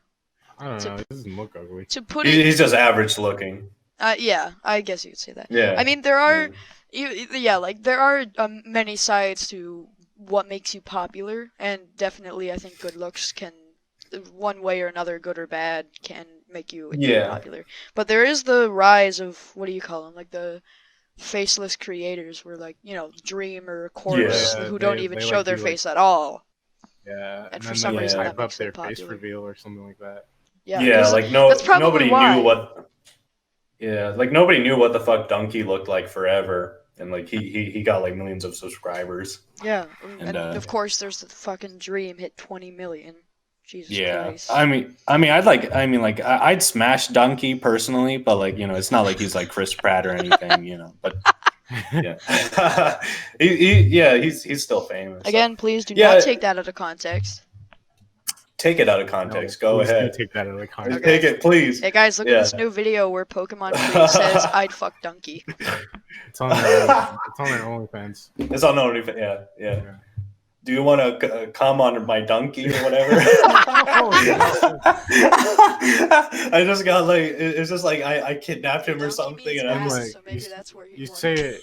I don't know. It doesn't look ugly. to put it. he's just average looking. Yeah, I guess you could say that. Yeah. I mean, there are. Like there are many sides to what makes you popular, and definitely I think good looks can, one way or another, good or bad, can make you popular. But there is the rise of, what do you call them, like the faceless creators, where like, you know, Dream or Corpse, Yeah, who don't they- even they, show like, their do, face at all. Yeah, And for then some they reason hype that up makes their them face popular. reveal or something like that. Yeah, Yeah, there's, like that's probably nobody why. knew what. Yeah, like nobody knew what the fuck Donkey looked like forever, and like he got like millions of subscribers. Yeah, and And, of course there's the fucking Dream hit 20 million. Jesus Yeah, Christ. I mean, I'd smash Donkey personally, but like, you know, it's not like he's like Chris Pratt or anything, you know. But yeah, he's still famous. Again, please do Yeah. not take that out of context. Take it out of context. Go Please do ahead. Take that out of the context. Take it, please. Hey guys, look at this new video where Pokemon Freak says, "I'd fuck Donkey." It's on their OnlyFans. It's on OnlyFans. Yeah. do you want to come on my donkey or whatever? I just got like it's just like I kidnapped him or Donkey something, means and I'm ass, like, so maybe that's where You won. say it.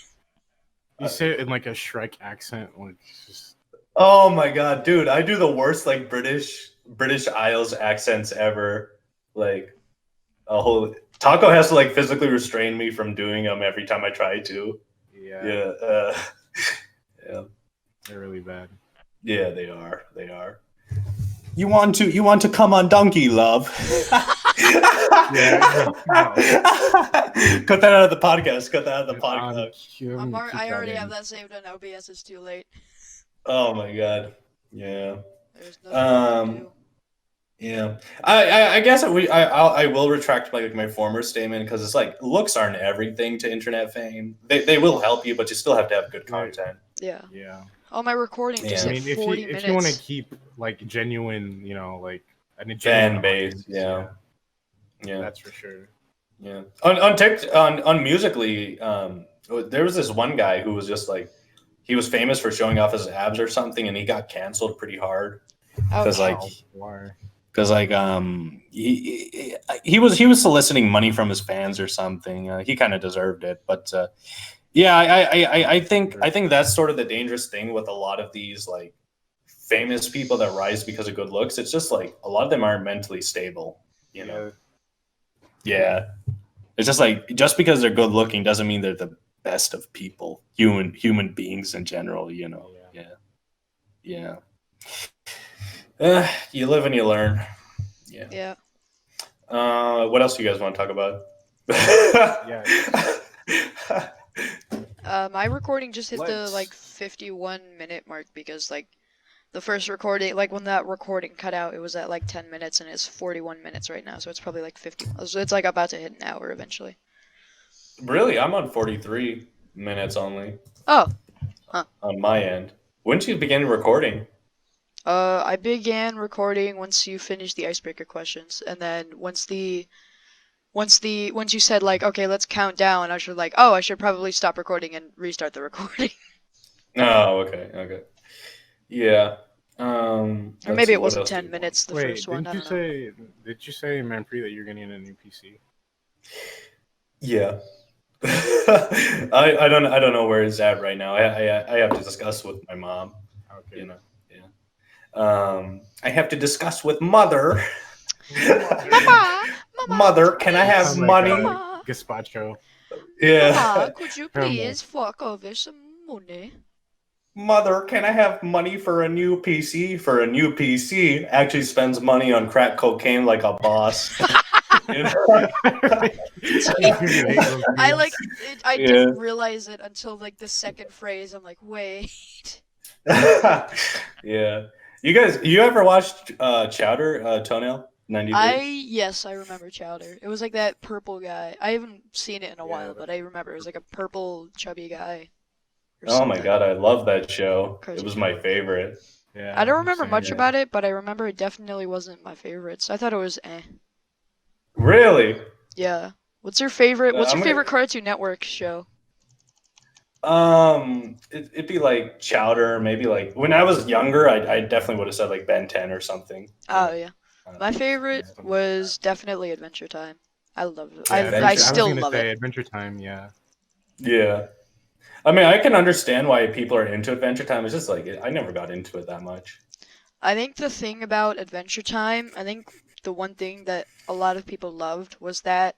You say it in like a Shrek accent, like it's just. oh my god, dude! I do the worst like British Isles accents ever. Like a whole Taco has to like physically restrain me from doing them every time I try to. Yeah, Yeah, yeah, they're really bad. yeah. They are. They are. You want to come on donkey, love? Yeah, Cut that out of the podcast. Cut that out of the podcast. I already have that saved on OBS. It's too late. Oh my god. Yeah. There's nothing I can do. Yeah. I guess I will retract my former statement because it's like looks aren't everything to internet fame. They will help you, but you still have to have good content. Yeah. Yeah. Oh, my recording just Yeah. I hit mean, 40 minutes. if you want to keep like genuine, like a Fan genuine base, audience, yeah. that's for sure. Yeah. On Musically, there was this one guy who was just like he was famous for showing off his abs or something, and he got canceled pretty hard because like he was soliciting money from his fans or something. He kind of deserved it, but yeah, I think that's sort of the dangerous thing with a lot of these like famous people that rise because of good looks. It's just like a lot of them aren't mentally stable, you know. Yeah. It's just like just because they're good looking doesn't mean they're the best of people, human beings in general, you know. Yeah. You live and you learn. Yeah. What else do you guys want to talk about? My recording just hit the like 51-minute mark because like the first recording, like when that recording cut out, it was at like 10 minutes and it's 41 minutes right now, so it's probably like 50. So it's like about to hit an hour eventually. Really? I'm on 43 minutes only. Oh. Huh. On my end. When did you begin recording? I began recording once you finished the icebreaker questions, and then once you said like, okay, let's count down, I should like, oh, I should probably stop recording and restart the recording. Oh, okay. Yeah. Or maybe it wasn't 10 minutes the first one. Did you say, Manpreet, that you're getting a new PC? Yeah. I don't know where it's at right now. I have to discuss with my mom. Okay. You know. Yeah. I have to discuss with mother. Mother, can I have Sounds money? like gazpacho. Yeah. Mama, could you please fuck over some money? Mother, can I have money for a new PC? For a new PC, actually spends money on crack cocaine like a boss. You know? I didn't realize it until like the second phrase. I'm like, wait. Yeah. You ever watched Chowder, Toenail 93? Yes, I remember Chowder. It was like that purple guy. I haven't seen it in a while, but I remember it was like a purple chubby guy. Oh my god, I love that show. It was my favorite. Yeah. I don't remember much about it, but I remember it definitely wasn't my favorites. I thought it was eh. Really? Yeah. What's your favorite Cartoon Network show? It'd be like Chowder, maybe like when I was younger, I definitely would have said like Ben 10 or something. Oh yeah. My favorite was definitely Adventure Time. I love it. Yeah, I still love it. Adventure Time, yeah. Yeah. I mean, I can understand why people are into Adventure Time. It's just like I never got into it that much. I think the thing about Adventure Time, I think the one thing that a lot of people loved was that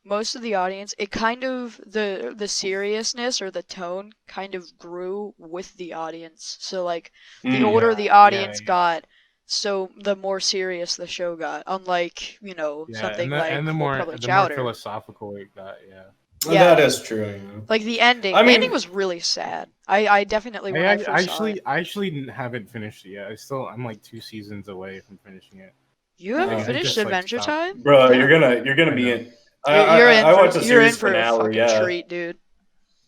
most of the audience, it kind of the seriousness or the tone kind of grew with the audience. So like the older the audience got, so the more serious the show got. Unlike something the more philosophical it got. Yeah, that is true. Yeah. Like the ending. The ending was really sad. I definitely I actually haven't finished it yet. I'm like 2 seasons away from finishing it. You haven't finished Adventure Time? Bro, you're gonna be in. You're in I watched the for series a fucking treat, dude.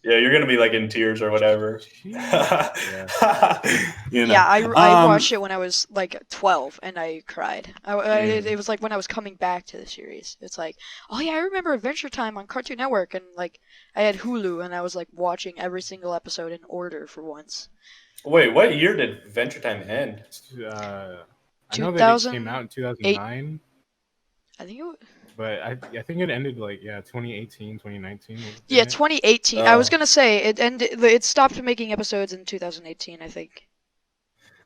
Yeah, you're gonna be like in tears or whatever. Yeah. You know. Yeah, I watched it when I was like 12 and I cried. It was like when I was coming back to the series. It's like, oh yeah, I remember Adventure Time on Cartoon Network, and like I had Hulu and I was like watching every single episode in order for once. Wait, what year did Adventure Time end? I know that it came out in 2008. 2009, I think it was, but I think it ended like 2018, 2019. yeah, didn't it? 2018. I was Oh. gonna say it ended. It stopped making episodes in 2018, I think.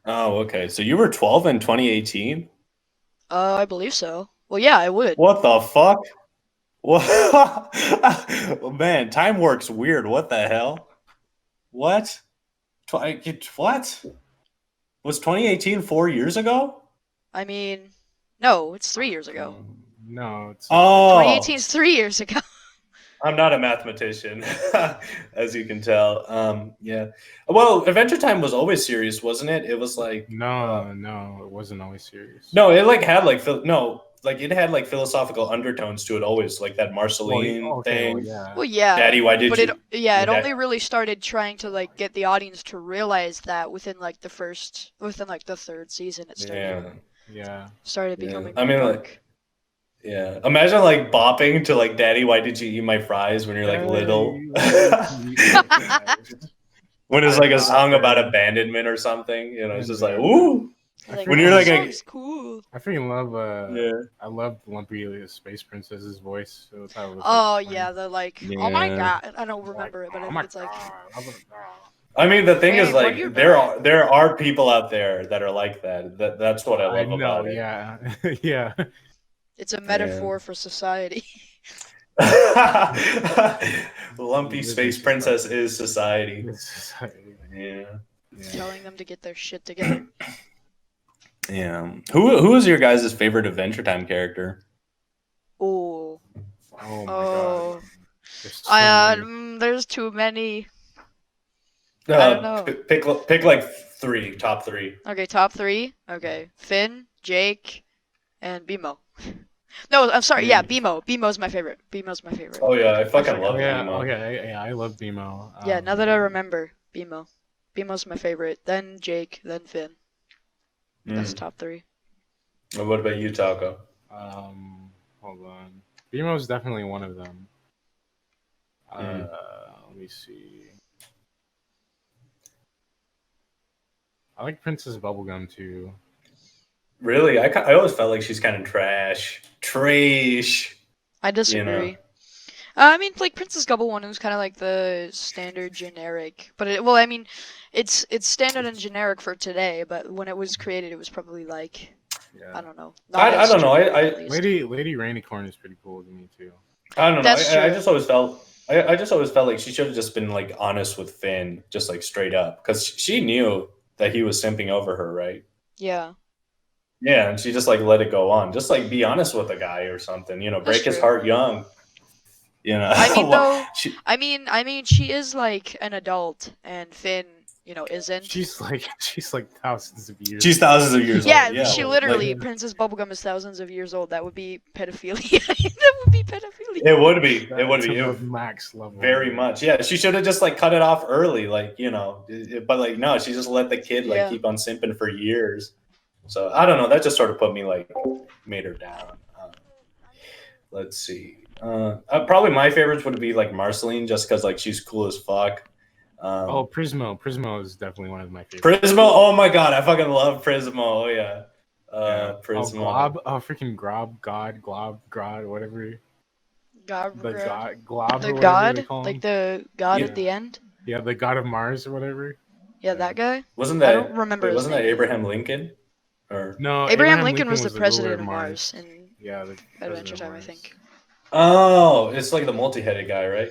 Oh, okay. So you were 12 in 2018? I believe so. Well, yeah, I would. What the fuck? What? Well, man, time works weird. What the hell? What? What? Was 2018 4 years ago? I mean, no, it's 3 years ago. No, it's Oh, 2018 is 3 years ago. I'm not a mathematician, as you can tell. Yeah. Well, Adventure Time was always serious, wasn't it? It was like no, it wasn't always serious. no, it like had like it had like philosophical undertones to it always, like that Marceline thing. yeah. Well, yeah. Daddy, why did but you? it your dad- only really started trying to like get the audience to realize that within like the third season it Yeah. started Yeah. becoming I mean, more like, dark. Yeah. Imagine like bopping to like Daddy, why did you eat my fries when you're like little? When it's like a song about abandonment or something, you know, it's just like, ooh. Like, when you're "Oh, like this a- song's cool. I freaking love Yeah. I love Lumpy the Space Princess's voice. So that's how it was, Oh like, yeah, the like, oh my Yeah. god, I don't remember it, but oh my it's like, God, oh my God. I mean, the thing is, Hey, what do you like, there buy? are people out there that are like that. That's what I love know, about it. yeah, yeah. it's a metaphor for society. Lumpy Space Princess is society. Yeah. Telling them to get their shit together. Yeah. Who is your guys' favorite Adventure Time character? Oh, Oh my oh, God. There's so many. there's too many. I don't know. Pick like top three. Okay, top three. Okay, Finn, Jake, and Bimo. No, I'm sorry. Yeah, Bimo. Bimo's my favorite. Bimo's my favorite. Oh yeah, I fucking forgot. love Oh yeah, Nemo. yeah, I love BMO. Yeah, now that I remember, Bimo. Bimo's my favorite. Then Jake. Then Finn. That's top three. And what about you, Taco? Hold on. BMO's definitely one of them. Let me see. I like Princess Bubblegum too. Really, I always felt like she's kind of trash. I disagree. You know. I mean, like Princess Gubble was kind of like the standard generic, but I mean, it's standard and generic for today. But when it was created, it was probably like, Yeah. I don't know. I don't know. Lady Rainicorn is pretty cool to me too. I don't know. That's I true. just always felt. I just always felt like she should have just been like honest with Finn, just like straight up, because she knew that he was simping over her, right? Yeah. Yeah, and she just like let it go on. Just like be honest with the guy or something, you know, break his true. heart young. You know. I mean, though, She- I mean, she is like an adult, and Finn, isn't. She's like thousands of years. she's thousands of years Yeah, old. Yeah, she like- literally, Princess Bubblegum is thousands of years old. That would be pedophilia. That would be pedophilia. It would be. It would To be. the max level. Very much. Yeah, she should have just like cut it off early, like, but like no, she just let the kid like Yeah. keep on simping for years. So I don't know. That just sort of put me like made her down. Let's see. Probably my favorites would be like Marceline, just because like she's cool as fuck. Prismo. Prismo is definitely one of my favorites. Prismo. Oh my god, I fucking love Prismo. Oh yeah. Prismo. Glob. Freaking Grob. God. Whatever. God, The God. Glob. the or whatever god, they call like him. the god Yeah. at the end. Yeah, the God of Mars or whatever. Yeah, that guy. Wasn't I that? don't remember his Wasn't that name. Abraham Lincoln? Or No, Abraham Lincoln was the ruler president of Mars in Yeah, the Adventure president of Time, I Mars. think. oh, it's like the multi-headed guy, right?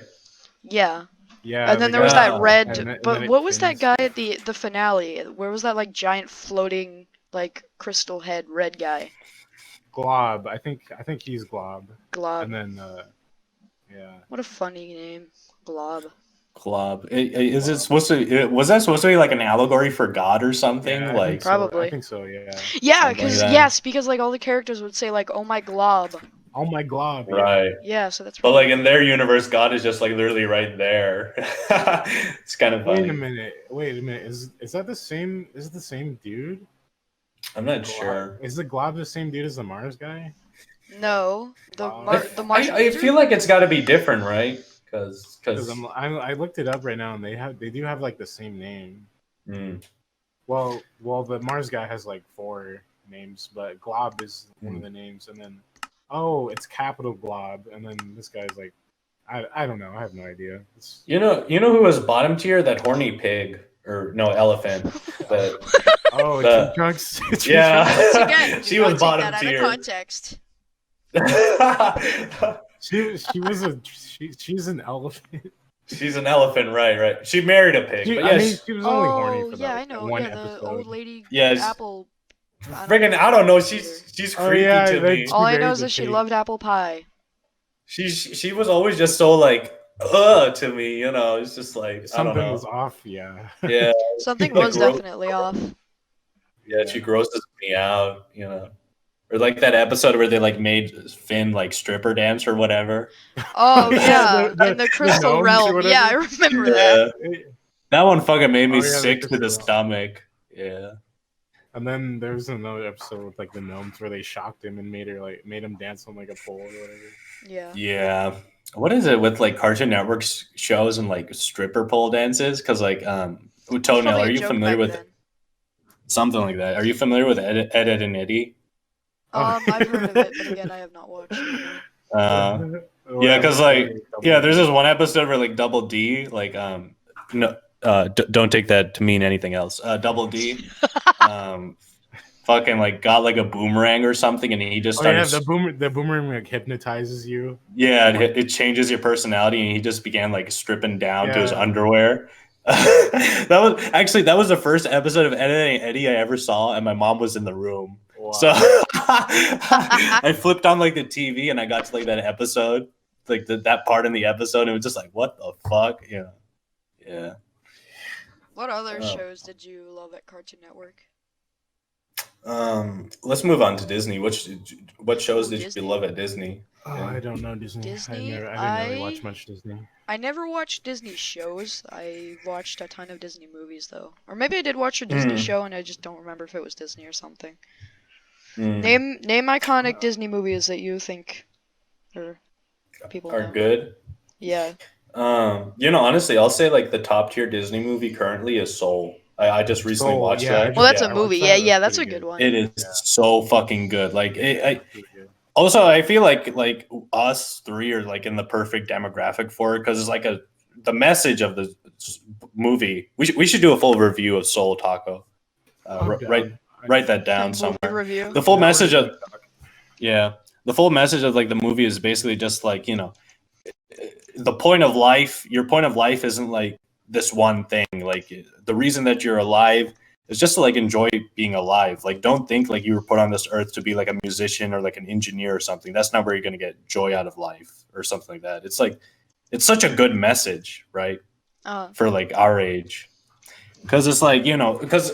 Yeah. Yeah, And then the there was guy- that red. and then But it what was that changed. guy at the finale? Where was that like giant floating like crystal head red guy? Glob. I think he's Glob. Glob. And then yeah. What a funny name, Glob. Glob. Is it supposed to? Was that supposed to be like an allegory for God or something? Yeah, I like think so. Probably. I think so, yeah. Yeah, Something like because that. yes, because like all the characters would say like, "Oh my glob," Oh my glob. Yeah. Right. Yeah, so that's But like pretty in their universe, God is just like literally right there. It's kind of Wait a funny. minute. Wait a minute. Is that the same? Is it the same dude? I'm not Glob? sure. Is the glob the same dude as the Mars guy? No, Wow. the Martian I lizard? feel like it's got to be different, right? Because Because I looked it up right now, and they do have like the same name. Well, the Mars guy has like 4 names, but Glob is one of the names, and then it's capital Glob, and then this guy's like, I don't know, I have no idea. you know who was bottom tier? That horny pig or no elephant. The Tree Trunks. yeah. Once again, She do was not take bottom that out tier. of context. She's an elephant. She's an elephant, right? She married a pig, but I yeah, mean, she was only horny Oh, for yeah, that I know. one Yeah, the episode. old lady Yes. apple. friggin' I don't know. She's Oh, creepy yeah, to me. All I know married is the that she pig. loved apple pie. She was always just so like to me, you know. It's just like I don't Something know. was off. Yeah. Yeah, Something like was gross. definitely off. Yeah, she grosses me out, you know. Or like that episode where they like made Finn like stripper dance or whatever. Oh Yeah, yeah, the in the Crystal gnomes or Realm. whatever. Yeah, I remember that. Yeah, that one fucking made me Oh, yeah, the sick to the Crystal Realm. stomach. Yeah. And then there's another episode with like the gnomes where they shocked him and made him dance on like a pole or whatever. Yeah. Yeah. What is it with like Cartoon Network shows and like stripper pole dances? Because like It's Toenail, probably are a you joke familiar back with then. something like that? Are you familiar with Ed, Ed and Eddie? I've heard of it, but again, I have not watched it. Yeah, because like there's this one episode where like Double D like no don't take that to mean anything else. Double D fucking like got like a boomerang or something, and he just started. The boomerang like hypnotizes you. Yeah, it changes your personality, and he just began like stripping down to his Yeah. underwear. that was the first episode of Ed and Eddie I ever saw, and my mom was in the room. Wow. So I flipped on like the TV, and I got to like that episode, like that part in the episode, and it was just like, what the fuck, yeah. What other Oh. shows did you love at Cartoon Network? Let's move on to Disney. What shows did Disney? you love at Disney? I don't know Disney. Disney? I didn't really watch much Disney. I never watched Disney shows. I watched a ton of Disney movies, though. Or maybe I did watch a Disney show, and I just don't remember if it was Disney or something. Name iconic Disney movies that you think or people are know. good. Yeah. Honestly, I'll say like the top tier Disney movie currently is Soul. I just recently Soul, watched yeah, that. Well, that's Yeah, a I movie. watched that. Yeah, That's that's a pretty good one. It is Yeah. so fucking good. Like also, I feel like us three are like in the perfect demographic for it because it's like the message of the movie. We should do a full review of Soul Taco. Write that down Movie somewhere. review. The full message of the full message of like the movie is basically just like the point of life. Your point of life isn't like this one thing. Like the reason that you're alive is just to like enjoy being alive. Like don't think like you were put on this earth to be like a musician or like an engineer or something. That's not where you're gonna get joy out of life or something like that. It's like it's such a good message, right? For like our age, because it's like because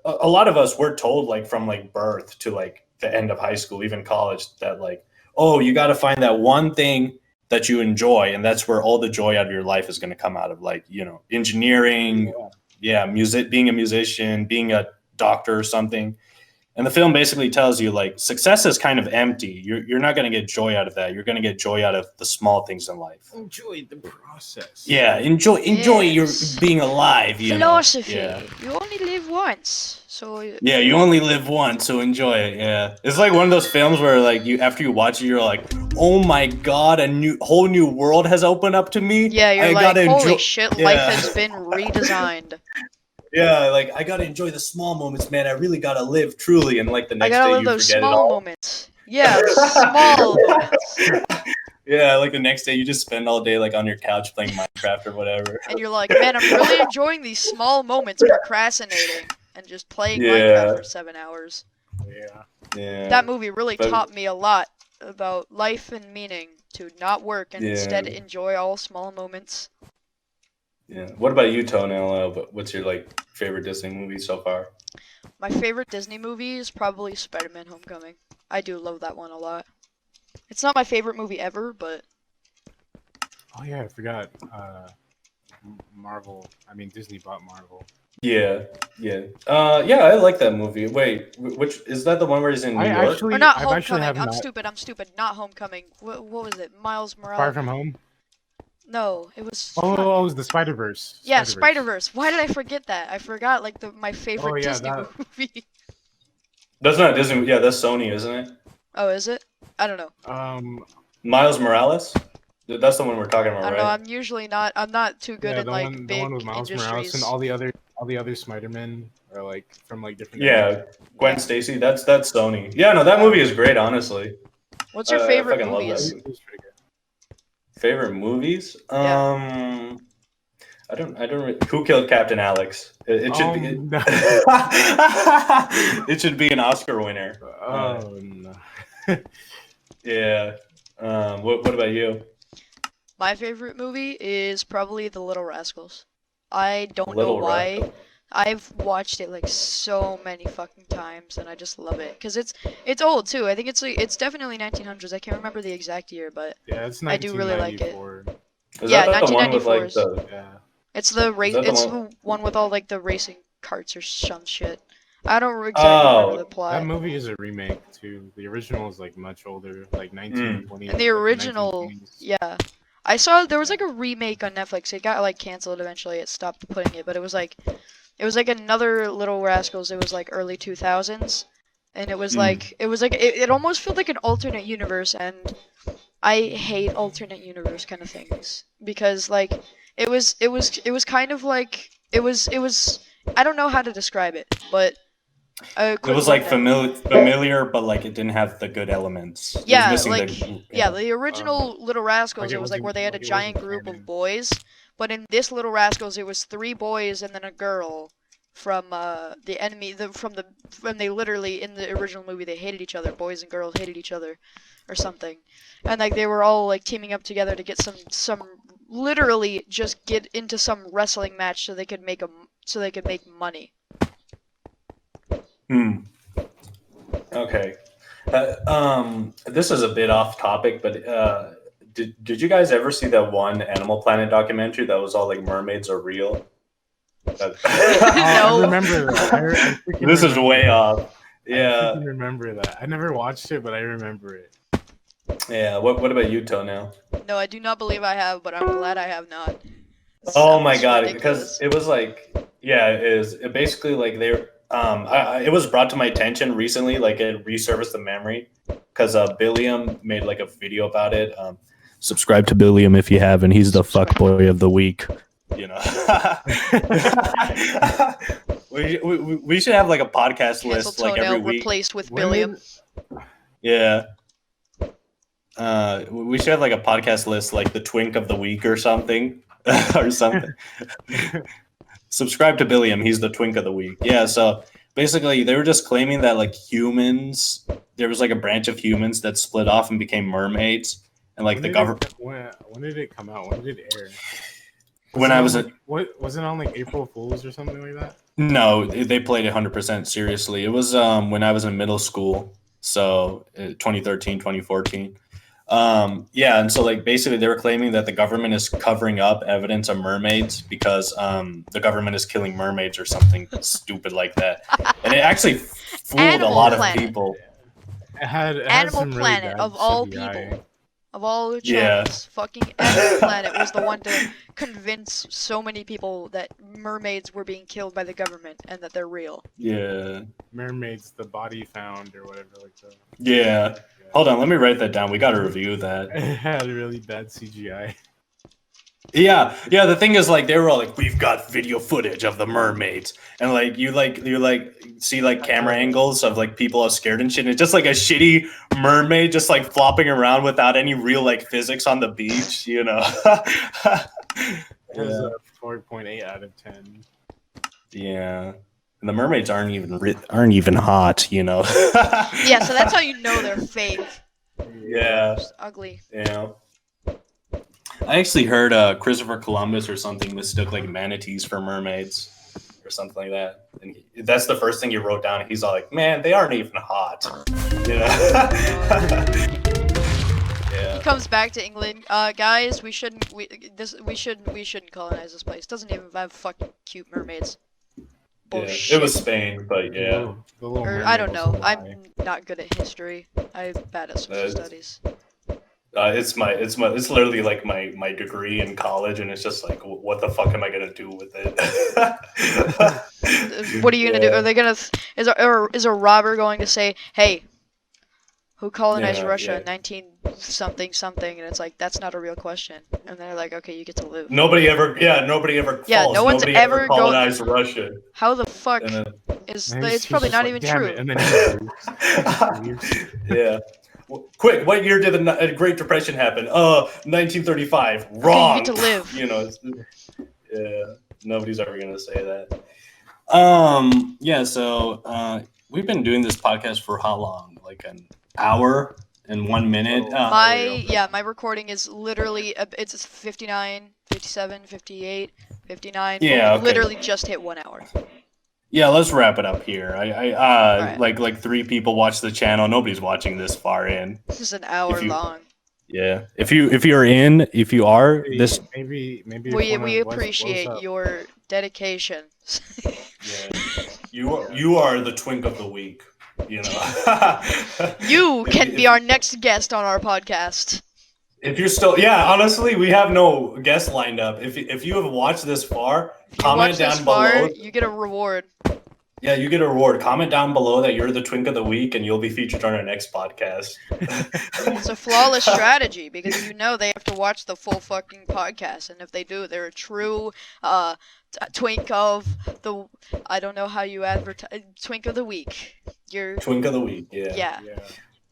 a lot of us were told like from like birth to like the end of high school, even college, that like, oh, you got to find that one thing that you enjoy, and that's where all the joy out of your life is going to come out of, like engineering, music, being a musician, being a doctor or something. And the film basically tells you like success is kind of empty. You're not going to get joy out of that. You're going to get joy out of the small things in life. Enjoy the process. Yeah, enjoy your being alive. Philosophy. Yeah. You only live once, so. Yeah, you only live once, so enjoy it. Yeah, it's like one of those films where like after you watch it, you're like, oh my god, whole new world has opened up to me. Yeah, you're I like, gotta holy shit, life Yeah. has been redesigned. Yeah, like I gotta enjoy the small moments, man. I really gotta live truly, and like the I next gotta day live you those forget it small all. moments. Yeah, small moments. Yeah, like the next day you just spend all day like on your couch playing Minecraft or whatever. And you're like, man, I'm really enjoying these small moments, procrastinating, and just playing Yeah. Minecraft for 7 hours. Yeah. That movie really But- taught me a lot about life and meaning, to not work and instead Yeah. enjoy all small moments. Yeah. What about you, Toenail? What's your like favorite Disney movie so far? My favorite Disney movie is probably Spider-Man: Homecoming. I do love that one a lot. It's not my favorite movie ever, but Oh yeah, I forgot. Marvel. I mean, Disney bought Marvel. Yeah, yeah, yeah. I like that movie. Wait, which is that the one where he's in New I York? actually, or not I've actually Homecoming. have I'm not. stupid. I'm stupid. Not Homecoming. What was it? Miles Far Morales. From Home. No, it was. Oh, it was the Spider Verse. Yeah, Spider-Verse. Why did I forget that? I forgot like my favorite Oh, yeah, Disney that- movie. That's not Disney. Yeah, that's Sony, isn't it? Oh, is it? I don't know. Miles Morales. That's the one we're talking about, I don't right? know. I'm usually not. I'm not too good Yeah, in like the one with big Miles Morales industries. and all the other Spider-Men are like from like different. Yeah, Gwen Stacy. That's Sony. Yeah, no, that movie is great. Honestly, What's your I favorite fucking love that movies? movie. It was pretty good. Favorite movies? Yeah. I don't. Who Killed Captain Alex? It should be. No. It should be an Oscar winner. Oh no. Yeah. What about you? My favorite movie is probably The Little Rascals. I don't know Little why. Rascal. I've watched it like so many fucking times, and I just love it because it's old too. I think it's definitely 1900s. I can't remember the exact year, but Yeah, it's I do really like it. 1994. Is Yeah, that the one with 1994 like is- the? Yeah. it's the race. that the It's one- the one with all like the racing carts or some shit. I don't exactly remember Oh, the That plot. movie is a remake too. The original is like much older, like 1920s. And the like, original, 1920s. yeah. I saw there was like a remake on Netflix. It got like canceled eventually. It stopped putting it, but it was like another Little Rascals. It was like early 2000s, and it was like it almost felt like an alternate universe, and I hate alternate universe kind of things because like it was kind of like it was I don't know how to describe it, but It was like familiar, but like it didn't have the good elements. It was Yeah, missing like the, the original Little Rascals, it it was like wasn't- where they had a like it giant wasn't group canon. of boys, but in this Little Rascals, it was 3 boys and then a girl from the enemy. When they literally in the original movie they hated each other, boys and girls hated each other, or something, and like they were all like teaming up together to get some literally just get into some wrestling match so they could make money. Okay. This is a bit off topic, but did you guys ever see that one Animal Planet documentary that was all like mermaids are real? No. I remember that. I freaking This is remember way that. off. I Yeah, freaking remember that. I never watched it, but I remember it. yeah. What about you, Toe now? No, I do not believe I have, but I'm glad I have not. Oh my Sounds god! ridiculous. Because it was like, yeah, it is. It basically like they. It was brought to my attention recently. Like it resurfaced the memory because Billiam made like a video about it. Subscribe to Billiam if you haven't. He's the fuckboy of the week. You know. we should have like a podcast Cancel list like every Toenail week. replaced with When Billiam. Yeah. We should have like a podcast list like the twink of the week or something. Or something. Subscribe to Billiam. He's the twink of the week. Yeah. So basically, they were just claiming that like humans, there was like a branch of humans that split off and became mermaids, and like the government. When did it come out? When did it air? When I was what was it on like April Fools or something like that? No, they played it 100% seriously. It was when I was in middle school, so 2013, 2014. Yeah, and so like basically they were claiming that the government is covering up evidence of mermaids because the government is killing mermaids or something stupid like that. And it actually fooled Animal a lot Planet. of people. It had Animal some really Planet, bad of all CGI. people. Of all the Yeah. channels, fucking Animal Planet was the one to convince so many people that mermaids were being killed by the government and that they're real. Yeah. Mermaids, the body found or whatever like that. Yeah. Hold on, let me write that down. We got to review that. It had really bad CGI. Yeah, yeah. The thing is, like, they were all like, "We've got video footage of the mermaids," and like, you see like camera angles of like people are scared and shit. And it's just like a shitty mermaid just like flopping around without any real like physics on the beach, you know. It was a 4.8 out of 10. Yeah, and the mermaids aren't even hot, you know. Yeah, so that's how you know they're fake. Yeah. Just ugly. Yeah. I actually heard Christopher Columbus or something mistook like manatees for mermaids or something like that. And that's the first thing he wrote down. He's all like, man, they aren't even hot. You know? comes back to England, guys, we shouldn't colonize this place. Doesn't even have fucking cute mermaids. Yeah, Bullshit. it was Spain, but yeah. The Little Or, I Mermaid don't was know. a lie. I'm not good at history. I'm bad at social studies. It's literally like my degree in college, and it's just like, what the fuck am I gonna do with it? What are you gonna do? Yeah. Are they gonna? Is a robber going to say, "Hey, who colonized Yeah, Russia yeah. in 19 something something?" And it's like, that's not a real question. And they're like, "Okay, you get to live." Nobody ever Yeah, falls. no one's Nobody ever go- colonized Russia. How the fuck And then, is? And he's It's probably just not like, even "Damn true. it," and then he leaves. yeah. Quick, what year did the Great Depression happen? 1935. Okay, Wrong. you get to live. You know, yeah. Nobody's ever gonna say that. Yeah. So, we've been doing this podcast for how long? Like an hour and 1 minute. My recording is literally it's 59, 57, 58, 59. Yeah, okay. Literally just hit 1 hour. Yeah, let's wrap it up here. Alright. Like 3 people watch the channel. Nobody's watching this far in. This is an hour long. Yeah. If you are this. Maybe. We appreciate your dedication. Yeah. You are the twink of the week. You know. You can be our next guest on our podcast. If you're still, honestly, we have no guests lined up. If you have watched this far, If you comment watch down this far, below. you get a reward. Yeah, you get a reward. Comment down below that you're the twink of the week, and you'll be featured on our next podcast. It's a flawless strategy because they have to watch the full fucking podcast, and if they do, they're a true twink of the. I don't know how you advertise twink of the week. You're Twink of the week. Yeah. yeah. Yeah.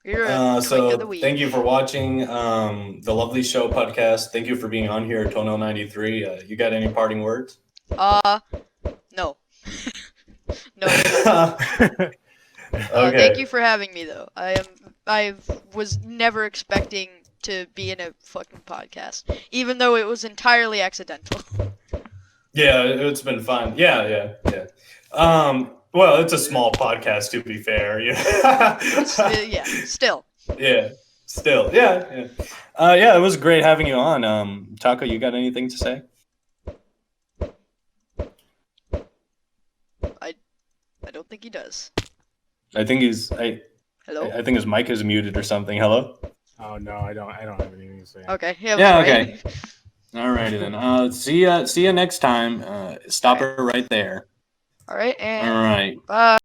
You're a twink of the So week. thank you for watching the Lovely Show podcast. Thank you for being on here, Tono93. You got any parting words? No. No. Okay. Thank you for having me, though. I was never expecting to be in a fucking podcast, even though it was entirely accidental. Yeah, it's been fun. Yeah. Well, it's a small podcast, to be fair. Yeah. Yeah, still. Yeah. Still. Yeah. Yeah, it was great having you on. Taco, you got anything to say? I don't think he does. I think Hello? I think his mic is muted or something. Hello? Oh no, I don't have anything to say. Okay. Yeah, right. okay. Alrighty then. See ya next time. Stop it right there. All right, and All right. bye.